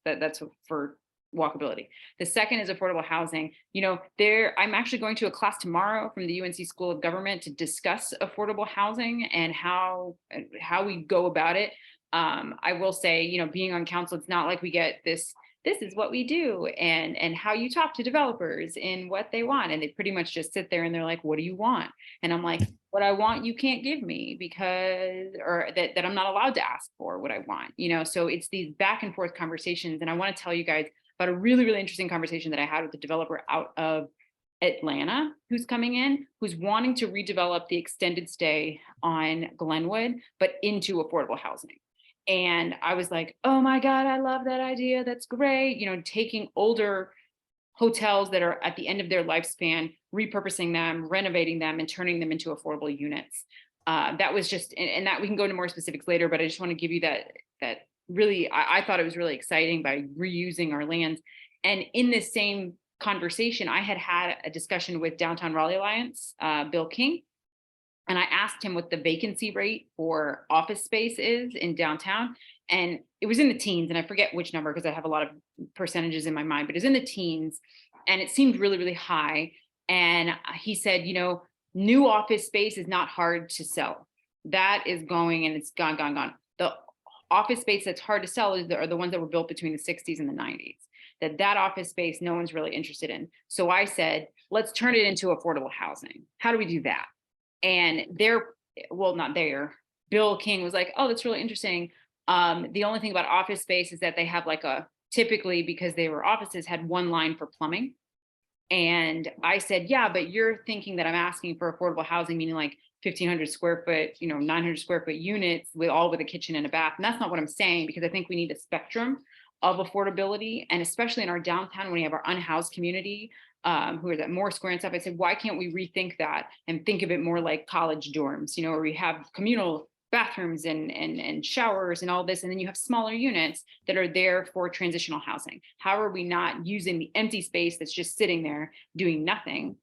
for walkability. The second is affordable housing. I'm actually going to a class tomorrow from the UNC School of Government to discuss affordable housing and how we go about it. I will say, being on council, it's not like we get this is what we do and how you talk to developers and what they want. And they pretty much just sit there and they're like, what do you want? And I'm like, what I want, you can't give me or that I'm not allowed to ask for what I want, so it's these back and forth conversations. And I want to tell you guys about a really, really interesting conversation that I had with a developer out of Atlanta who's coming in, who's wanting to redevelop the extended stay on Glenwood, but into affordable housing. And I was like, oh my God, I love that idea. That's great. Taking older hotels that are at the end of their lifespan, repurposing them, renovating them, and turning them into affordable units. That was just, and that we can go into more specifics later, but I just want to give you that really, I thought it was really exciting by reusing our lands. And in this same conversation, I had a discussion with Downtown Raleigh Alliance, Bill King. And I asked him what the vacancy rate for office space is in downtown. And it was in the teens, and I forget which number because I have a lot of percentages in my mind, but it's in the teens. And it seemed really, really high. And he said, new office space is not hard to sell. That is going and it's gone. The office space that's hard to sell are the ones that were built between the 60s and the 90s. That office space, no one's really interested in. So I said, let's turn it into affordable housing. How do we do that? And Bill King was like, oh, that's really interesting. The only thing about office space is that they have typically, because they were offices, had one line for plumbing. And I said, yeah, but you're thinking that I'm asking for affordable housing, meaning like 1,500 square foot, 900 square foot units with a kitchen and a bath. And that's not what I'm saying, because I think we need a spectrum of affordability. And especially in our downtown, when we have our unhoused community, who are that more square and stuff, I said, why can't we rethink that and think of it more like college dorms, where we have communal bathrooms and showers and all this, and then you have smaller units that are there for transitional housing. How are we not using the empty space that's just sitting there doing nothing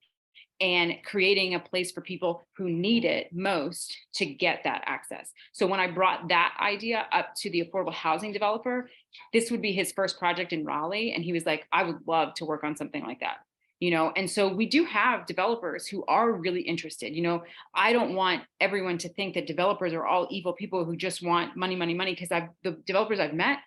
and creating a place for people who need it most to get that access? So when I brought that idea up to the affordable housing developer, this would be his first project in Raleigh, and he was like, I would love to work on something like that. And so we do have developers who are really interested. I don't want everyone to think that developers are all evil people who just want money, because the developers I've met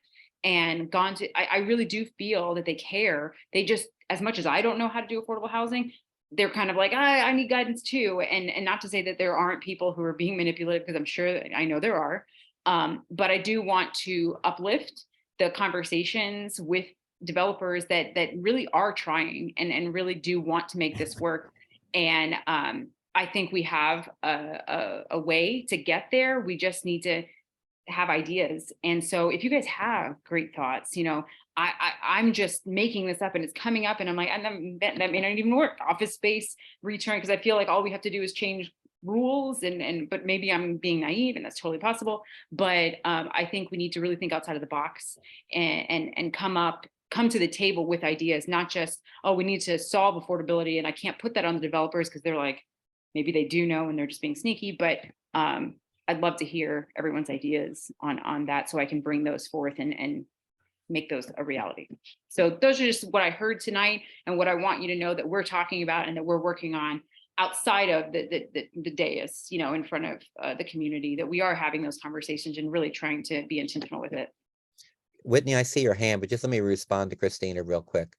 and gone to, I really do feel that they care. They just, as much as I don't know how to do affordable housing, they're kind of like, I need guidance too. And not to say that there aren't people who are being manipulated, because I'm sure that I know there are. But I do want to uplift the conversations with developers that really are trying and really do want to make this work. And I think we have a way to get there. We just need to have ideas. And so if you guys have great thoughts, I'm just making this up and it's coming up and I'm like, and that may not even work. Office space return, because I feel like all we have to do is change rules but maybe I'm being naive and that's totally possible. But I think we need to really think outside of the box and come to the table with ideas, not just, oh, we need to solve affordability. And I can't put that on the developers because they're like, maybe they do know and they're just being sneaky. But I'd love to hear everyone's ideas on that so I can bring those forth and make those a reality. So those are just what I heard tonight and what I want you to know that we're talking about and that we're working on outside of the dais, in front of the community, that we are having those conversations and really trying to be intentional with it. Whitney, I see your hand, but just let me respond to Christina real quick.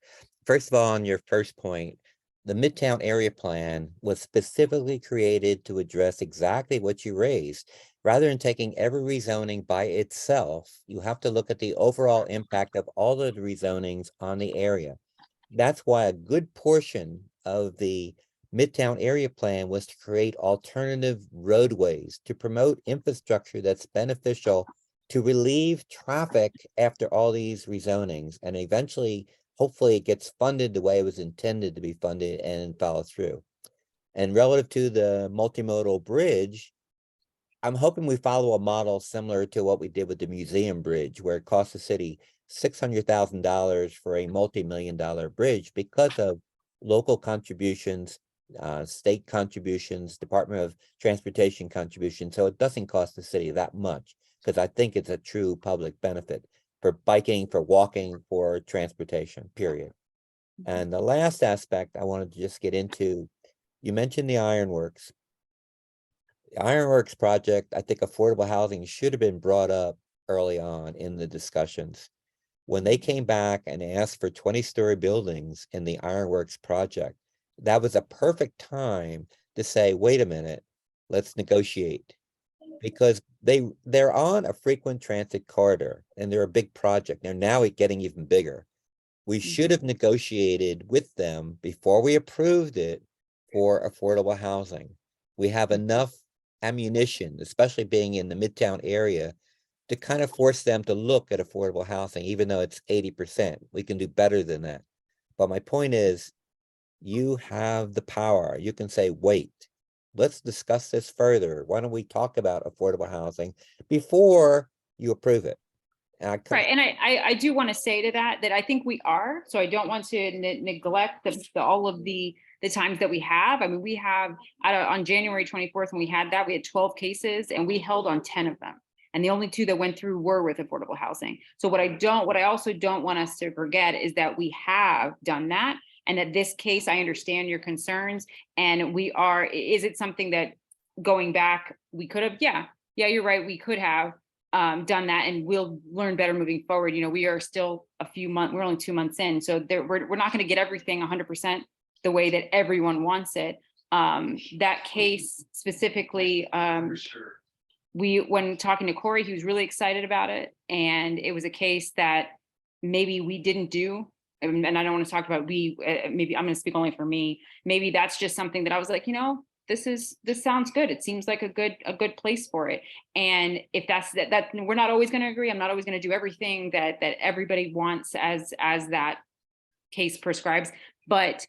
First of all, on your first point, the Midtown area plan was specifically created to address exactly what you raised. Rather than taking every rezoning by itself, you have to look at the overall impact of all of the rezonings on the area. That's why a good portion of the Midtown area plan was to create alternative roadways to promote infrastructure that's beneficial to relieve traffic after all these rezonings, and eventually, hopefully it gets funded the way it was intended to be funded and follow through. And relative to the multimodal bridge, I'm hoping we follow a model similar to what we did with the museum bridge, where it cost the city $600,000 for a multi-million-dollar bridge because of local contributions, state contributions, Department of Transportation contributions. So it doesn't cost the city that much, because I think it's a true public benefit for biking, for walking, for transportation, period. And the last aspect I wanted to just get into, you mentioned the ironworks. The ironworks project, I think affordable housing should have been brought up early on in the discussions. When they came back and asked for 20-story buildings in the ironworks project, that was a perfect time to say, wait a minute, let's negotiate. Because they're on a frequent transit corridor and they're a big project. They're now getting even bigger. We should have negotiated with them before we approved it for affordable housing. We have enough ammunition, especially being in the Midtown area, to kind of force them to look at affordable housing, even though it's 80%. We can do better than that. But my point is, you have the power. You can say, wait, let's discuss this further. Why don't we talk about affordable housing before you approve it? Right. And I do want to say to that I think we are. So I don't want to neglect all of the times that we have. I mean, we have on January 24th, when we had that, we had 12 cases and we held on 10 of them. And the only 2 that went through were with affordable housing. So what I also don't want us to forget is that we have done that. And that this case, I understand your concerns, and is it something that going back, we could have, yeah, you're right. We could have done that, and we'll learn better moving forward. We are still a few months, we're only 2 months in. So we're not going to get everything 100% the way that everyone wants it. That case specifically, when talking to Corey, he was really excited about it. And it was a case that maybe we didn't do and I don't want to talk about we, maybe I'm going to speak only for me. Maybe that's just something that I was like, this sounds good. It seems like a good place for it. And if that's that we're not always going to agree. I'm not always going to do everything that everybody wants as that case prescribes. But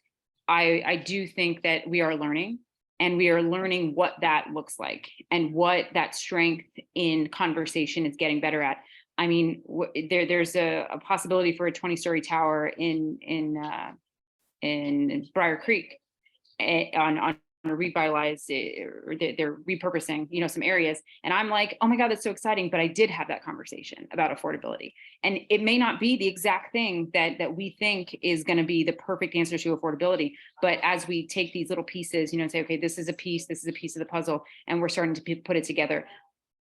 I do think that we are learning, and we are learning what that looks like and what that strength in conversation is getting better at. I mean, there's a possibility for a 20-story tower in Briar Creek on a revitalized, or they're repurposing, some areas. And I'm like, oh my God, that's so exciting. But I did have that conversation about affordability. And it may not be the exact thing that we think is going to be the perfect answer to affordability. But as we take these little pieces, and say, okay, this is a piece of the puzzle, and we're starting to put it together.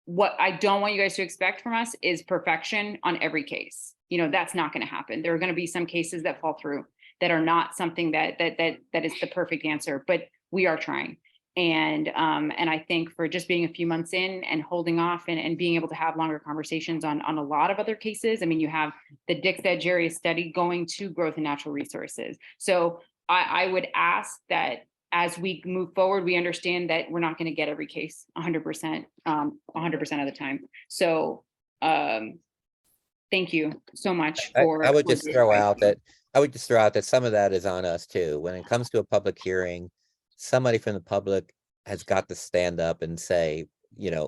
What I don't want you guys to expect from us is perfection on every case. That's not going to happen. There are going to be some cases that fall through that are not something that is the perfect answer, but we are trying. And I think for just being a few months in and holding off and being able to have longer conversations on a lot of other cases. I mean, you have the Dixted area study going to growth and natural resources. So I would ask that as we move forward, we understand that we're not going to get every case 100%, 100% of the time. So thank you so much for. I would just throw out that some of that is on us too. When it comes to a public hearing, somebody from the public has got to stand up and say,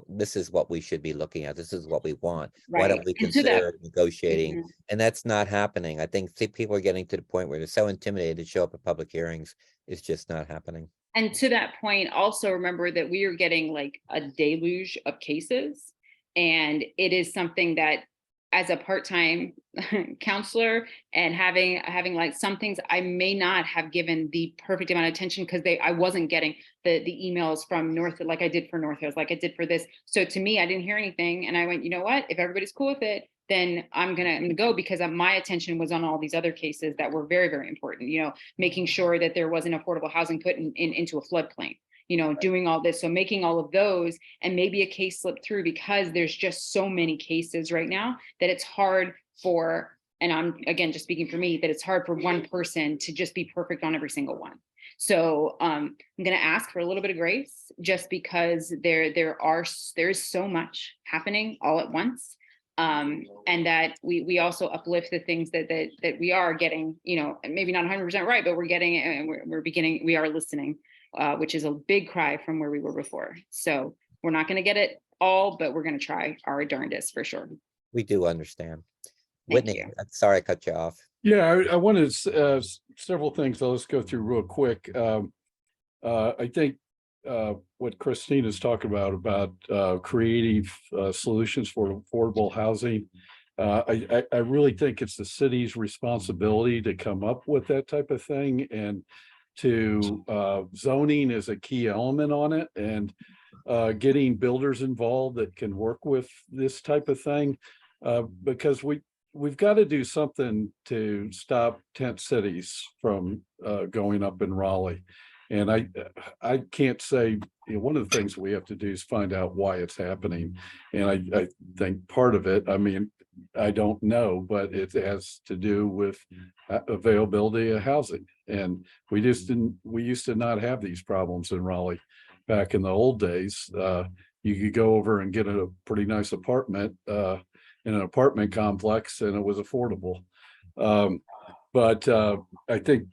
this is what we should be looking at. This is what we want. Why Right. don't we And to consider negotiating? Mhm. And that's not happening. I think people are getting to the point where they're so intimidated to show up at public hearings. It's just not happening. And to that point, also remember that we are getting like a deluge of cases. And it is something that as a part-time counselor and having like some things I may not have given the perfect amount of attention because I wasn't getting the emails from North, like I did for North Hills, like I did for this. So to me, I didn't hear anything. And I went, you know what, if everybody's cool with it, then I'm gonna go, because my attention was on all these other cases that were very, very important, making sure that there wasn't affordable housing put into a floodplain. Doing all this. So making all of those, and maybe a case slip through because there's just so many cases right now that it's hard for, and I'm again, just speaking for me, that it's hard for one person to just be perfect on every single one. So I'm going to ask for a little bit of grace, just because there's so much happening all at once. And that we also uplift the things that we are getting, maybe not 100% right, but we're getting it, and we are listening. Which is a big cry from where we were before. So we're not going to get it all, but we're going to try our darndest for sure. We do understand. Thank Whitney, you. I'm sorry I cut you off. Yeah, I wanted several things. I'll just go through real quick. I think what Christina's talking about creative solutions for affordable housing. I really think it's the city's responsibility to come up with that type of thing, and zoning is a key element on it, and getting builders involved that can work with this type of thing, because we've got to do something to stop tent cities from going up in Raleigh. And I can't say, one of the things we have to do is find out why it's happening. And I think part of it, I don't know, but it has to do with availability of housing. And we used to not have these problems in Raleigh back in the old days. You could go over and get a pretty nice apartment in an apartment complex, and it was affordable. But I think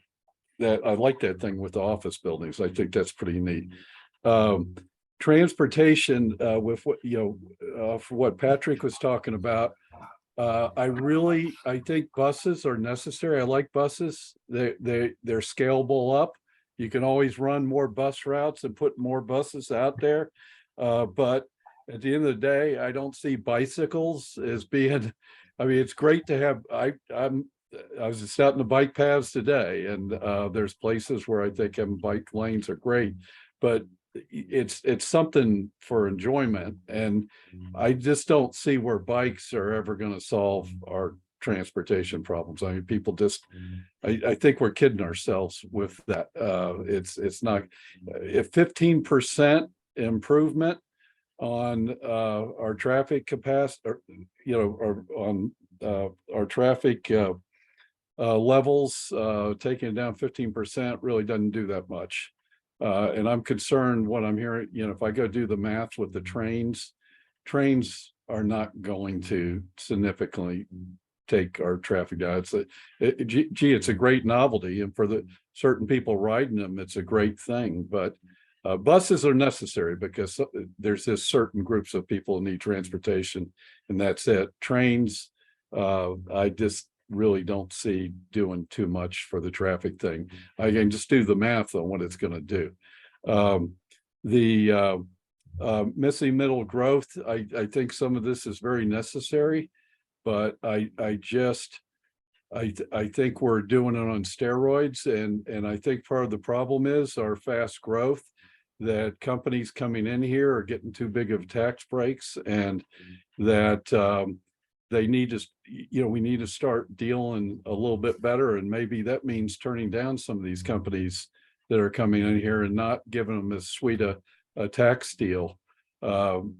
that I like that thing with the office buildings. I think that's pretty neat. Transportation, with what, for what Patrick was talking about, I think buses are necessary. I like buses. They're scalable up. You can always run more bus routes and put more buses out there. But at the end of the day, I don't see bicycles as being, it's great to have, I was just out in the bike paths today, and there's places where I think bike lanes are great, but it's something for enjoyment. And I just don't see where bikes are ever going to solve our transportation problems. People just, I think we're kidding ourselves with that. It's not, if 15% improvement on our traffic capacity, or on our traffic levels, taking it down 15% really doesn't do that much. And I'm concerned what I'm hearing, if I go do the math with the trains are not going to significantly take our traffic down. It's a great novelty, and for the certain people riding them, it's a great thing, but buses are necessary because there's this certain groups of people who need transportation, and that's it. Trains, I just really don't see doing too much for the traffic thing. I can just do the math on what it's going to do. Missing middle growth, I think some of this is very necessary, but I think we're doing it on steroids, and I think part of the problem is our fast growth, that companies coming in here are getting too big of tax breaks, and that they need to, we need to start dealing a little bit better, and maybe that means turning down some of these companies that are coming in here and not giving them as sweet a tax deal. You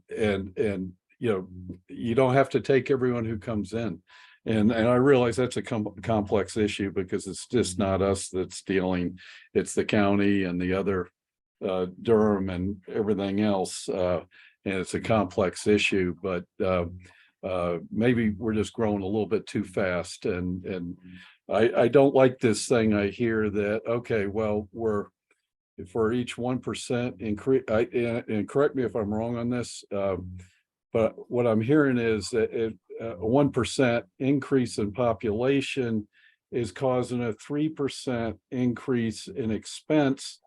don't have to take everyone who comes in. And I realize that's a complex issue because it's just not us that's dealing, it's the county and the other Durham and everything else. And it's a complex issue, but maybe we're just growing a little bit too fast. And I don't like this thing I hear that, okay, well, we're for each 1% increase, and correct me if I'm wrong on this, but what I'm hearing is that a 1% increase in population is causing a 3% increase in expense.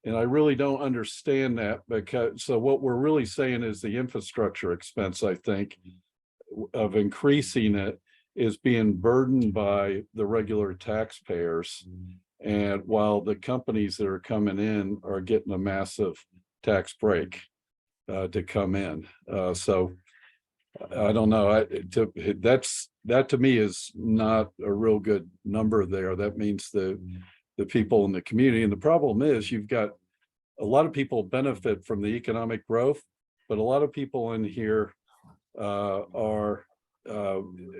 And I really don't understand that, because so what we're really saying is the infrastructure expense, I think, of increasing it is being burdened by the regular taxpayers. And while the companies that are coming in are getting a massive tax break to come in. So I don't know. That to me is not a real good number there. That means the people in the community. And the problem is you've got a lot of people benefit from the economic growth, but a lot of people in here are,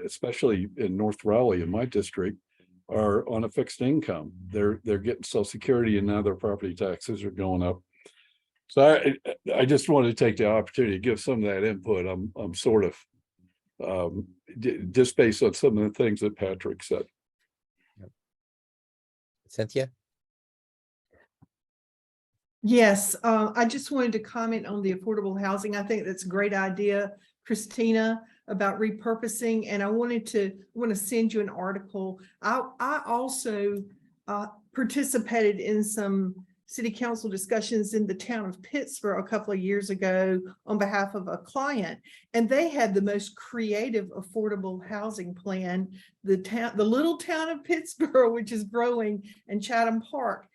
especially in North Raleigh, in my district, are on a fixed income. They're getting Social Security, and now their property taxes are going up. So I just wanted to take the opportunity to give some of that input. I'm sort of just based on some of the things that Patrick said. Cynthia? Yes, I just wanted to comment on the affordable housing. I think that's a great idea, Christina, about repurposing. And I want to send you an article. I also participated in some city council discussions in the town of Pittsburgh a couple of years ago on behalf of a client, and they had the most creative affordable housing plan. The little town of Pittsburgh, which is growing, and Chatham Park,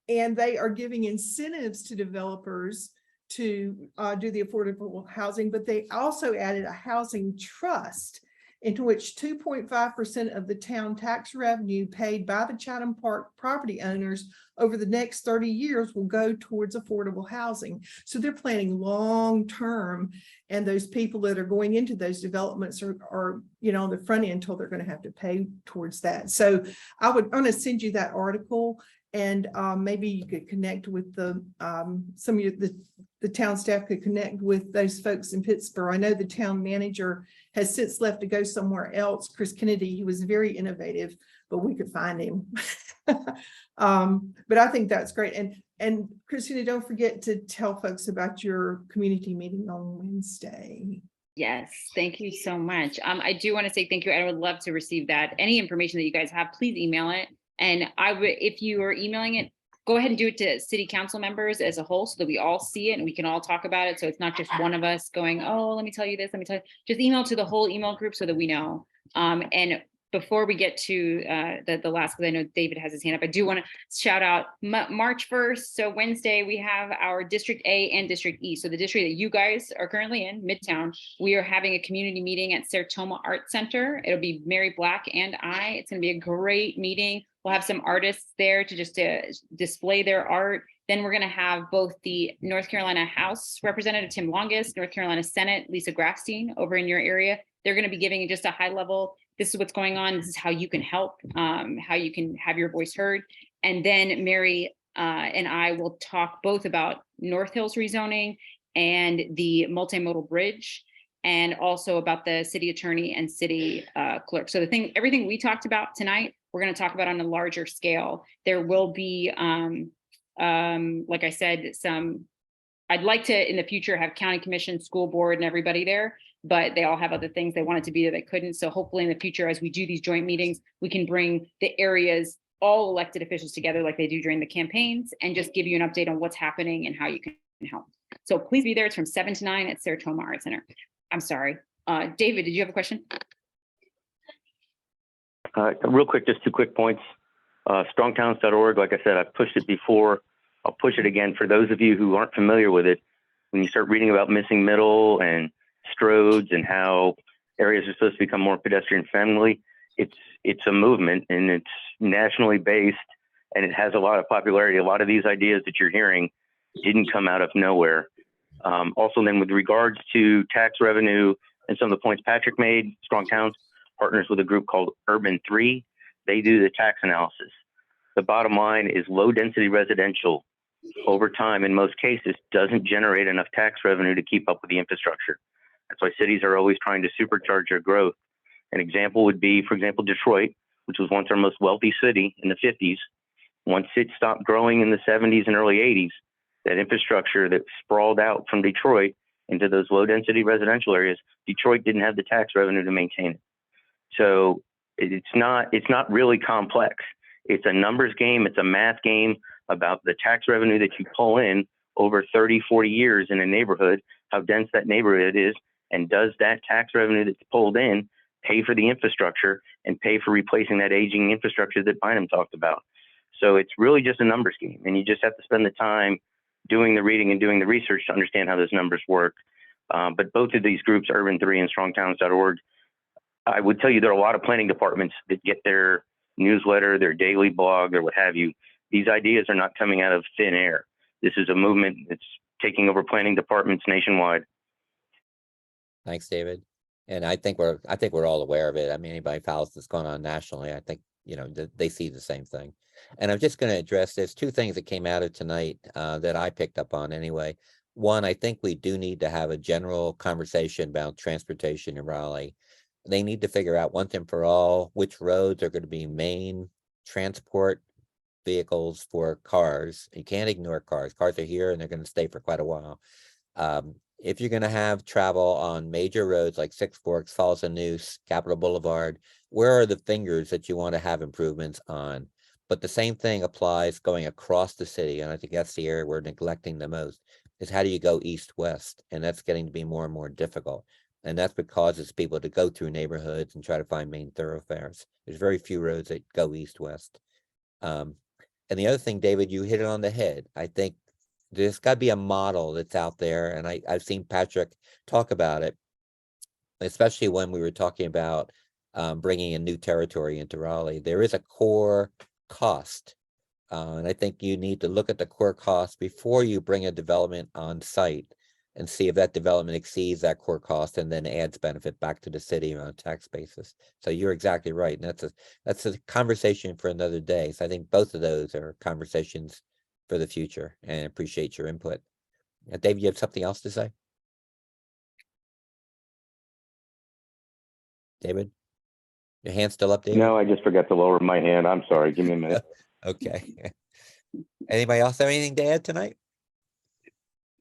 and they are giving incentives to developers to do the affordable housing, but they also added a housing trust into which 2.5% of the town tax revenue paid by the Chatham Park property owners over the next 30 years will go towards affordable housing. So they're planning long-term, and those people that are going into those developments are on the front end until they're going to have to pay towards that. So I'm going to send you that article, and maybe you could connect with some of the town staff could connect with those folks in Pittsburgh. I know the town manager has since left to go somewhere else, Chris Kennedy. He was very innovative, but we could find him. But I think that's great. And Christina, don't forget to tell folks about your community meeting on Wednesday. Yes, thank you so much. I do want to say thank you. I would love to receive that. Any information that you guys have, please email it. And I would, if you are emailing it, go ahead and do it to city council members as a whole so that we all see it and we can all talk about it. So it's not just one of us going, oh, let me tell you this, let me tell you. Just email to the whole email group so that we know. And before we get to the last, because I know David has his hand up, I do want to shout out March 1st. So Wednesday, we have our District A and District E. So the district that you guys are currently in, Midtown, we are having a community meeting at Sartoma Art Center. It'll be Mary Black and I. It's going to be a great meeting. We'll have some artists there to just display their art. Then we're going to have both the North Carolina House Representative Tim Longus, North Carolina Senate Lisa Grafstein over in your area. They're going to be giving just a high level this is what's going on. This is how you can help, how you can have your voice heard. And then Mary and I will talk both about North Hills rezoning and the multimodal bridge, and also about the city attorney and city clerk. So everything we talked about tonight, we're going to talk about on a larger scale. There will be, like I said, I'd like to in the future have county commission, school board, and everybody there, but they all have other things they wanted to be there, they couldn't. So hopefully in the future, as we do these joint meetings, we can bring the areas, all elected officials together like they do during the campaigns, and just give you an update on what's happening and how you can help. So please be there. It's from 7 to 9 at Saratoga Art Center. I'm sorry. David, did you have a question? Real quick, just 2 quick points. Strongtowns.org, like I said, I've pushed it before. I'll push it again for those of you who aren't familiar with it. When you start reading about missing middle and stroads and how areas are supposed to become more pedestrian friendly, it's a movement, and it's nationally based, and it has a lot of popularity. A lot of these ideas that you're hearing didn't come out of nowhere. Also, then with regards to tax revenue and some of the points Patrick made, Strong Towns partners with a group called Urban 3. They do the tax analysis. The bottom line is low density residential over time, in most cases, doesn't generate enough tax revenue to keep up with the infrastructure. That's why cities are always trying to supercharge their growth. An example would be, for example, Detroit, which was once our most wealthy city in the 50s. Once it stopped growing in the 70s and early 80s, that infrastructure that sprawled out from Detroit into those low density residential areas, Detroit didn't have the tax revenue to maintain it. So it's not really complex. It's a numbers game. It's a math game about the tax revenue that you pull in over 30, 40 years in a neighborhood, how dense that neighborhood is, and does that tax revenue that's pulled in pay for the infrastructure and pay for replacing that aging infrastructure that Bynum talked about. So it's really just a numbers game, and you just have to spend the time doing the reading and doing the research to understand how those numbers work. But both of these groups, Urban 3 and strongtowns.org, I would tell you there are a lot of planning departments that get their newsletter, their daily blog, or what have you. These ideas are not coming out of thin air. This is a movement that's taking over planning departments nationwide. Thanks, David. And I think we're all aware of it. I mean, anybody follows what's going on nationally, I think, they see the same thing. And I'm just going to address, there's 2 things that came out of tonight that I picked up on anyway. One, I think we do need to have a general conversation about transportation in Raleigh. They need to figure out once and for all which roads are going to be main transport vehicles for cars. You can't ignore cars. Cars are here and they're going to stay for quite a while. If you're going to have travel on major roads like Six Forks, Falls and Noose, Capitol Boulevard, where are the fingers that you want to have improvements on? But the same thing applies going across the city. And I think that's the area we're neglecting the most, is how do you go east-west? And that's getting to be more and more difficult. And that's what causes people to go through neighborhoods and try to find main thoroughfares. There's very few roads that go east-west. And the other thing, David, you hit it on the head. I think there's got to be a model that's out there. And I've seen Patrick talk about it, especially when we were talking about bringing a new territory into Raleigh. There is a core cost. And I think you need to look at the core cost before you bring a development on site and see if that development exceeds that core cost and then adds benefit back to the city on a tax basis. So you're exactly right. And that's a conversation for another day. So I think both of those are conversations for the future, and I appreciate your input. David, you have something else to say? David? Your hand's still up, David? No, I just forgot to lower my hand. I'm sorry. Give me a minute. Okay. Anybody else have anything to add tonight?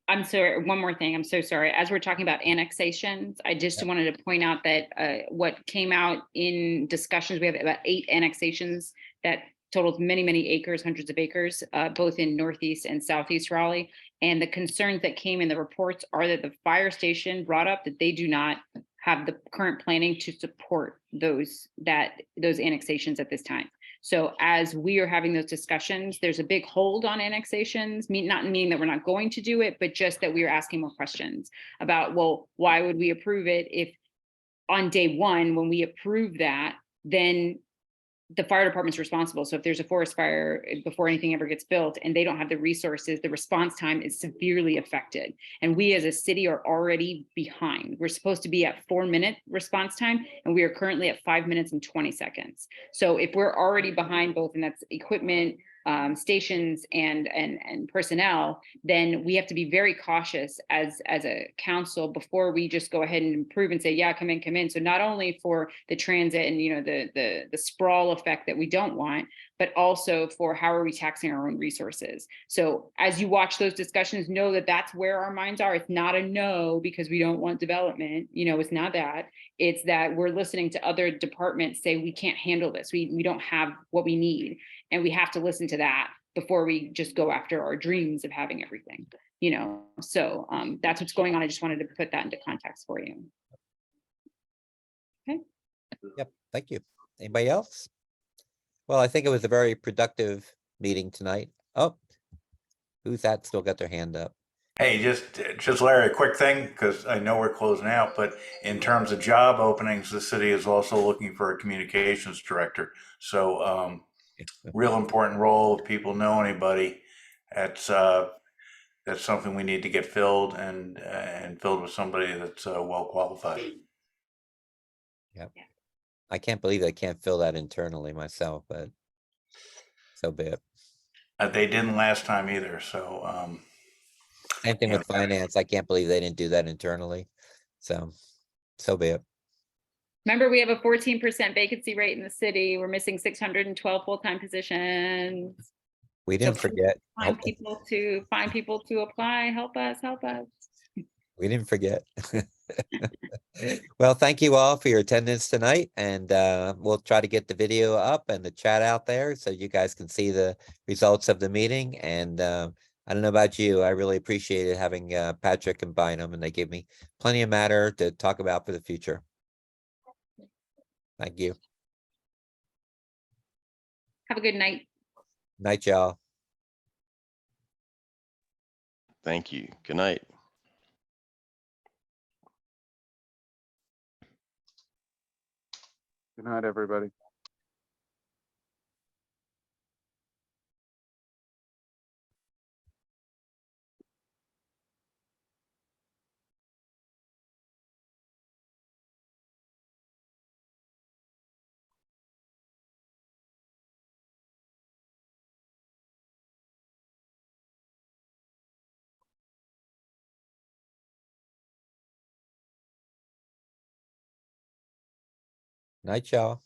I'm sorry, one more thing. I'm so sorry. As we're talking about annexations, I just wanted to point out that what came out in discussions, we have about 8 annexations that totals many, many acres, hundreds of acres, both in Northeast and Southeast Raleigh. And the concerns that came in the reports are that the fire station brought up that they do not have the current planning to support those annexations at this time. So as we are having those discussions, there's a big hold on annexations, not meaning that we're not going to do it, but just that we are asking more questions about, well, why would we approve it if on day one, when we approve that, then the fire department's responsible. So if there's a forest fire before anything ever gets built and they don't have the resources, the response time is severely affected. And we as a city are already behind. We're supposed to be at 4-minute response time, and we are currently at 5 minutes and 20 seconds. So if we're already behind both, and that's equipment, stations and personnel, then we have to be very cautious as a council before we just go ahead and improve and say, yeah, come in. So not only for the transit and, you know, the sprawl effect that we don't want, but also for how are we taxing our own resources. So as you watch those discussions, know that that's where our minds are. It's not a no because we don't want development. You know, it's not that. It's that we're listening to other departments say we can't handle this. We don't have what we need. And we have to listen to that before we just go after our dreams of having everything, you know? So that's what's going on. I just wanted to put that into context for you. Okay. Yep, thank you. Anybody else? Well, I think it was a very productive meeting tonight. Oh, who's that? Still got their hand up. Hey, just Larry, a quick thing, because I know we're closing out, but in terms of job openings, the city is also looking for a communications director. So real important role. If people know anybody, that's something we need to get filled and filled with somebody that's well qualified. Yep. I can't believe I can't fill that internally myself, but so be it. They didn't last time either. So Same thing yeah. with finance. I can't believe they didn't do that internally. So be it. Remember, we have a 14% vacancy rate in the city. We're missing 612 full-time positions. We didn't forget. Find people to apply. Help us. We didn't forget. Well, thank you all for your attendance tonight, and we'll try to get the video up and the chat out there so you guys can see the results of the meeting. And I don't know about you, I really appreciated having Patrick and Bynum, and they gave me plenty of matter to talk about for the future. Thank you. Have a good night. Night, y'all. Thank you. Good night. Good night, everybody. Night, y'all.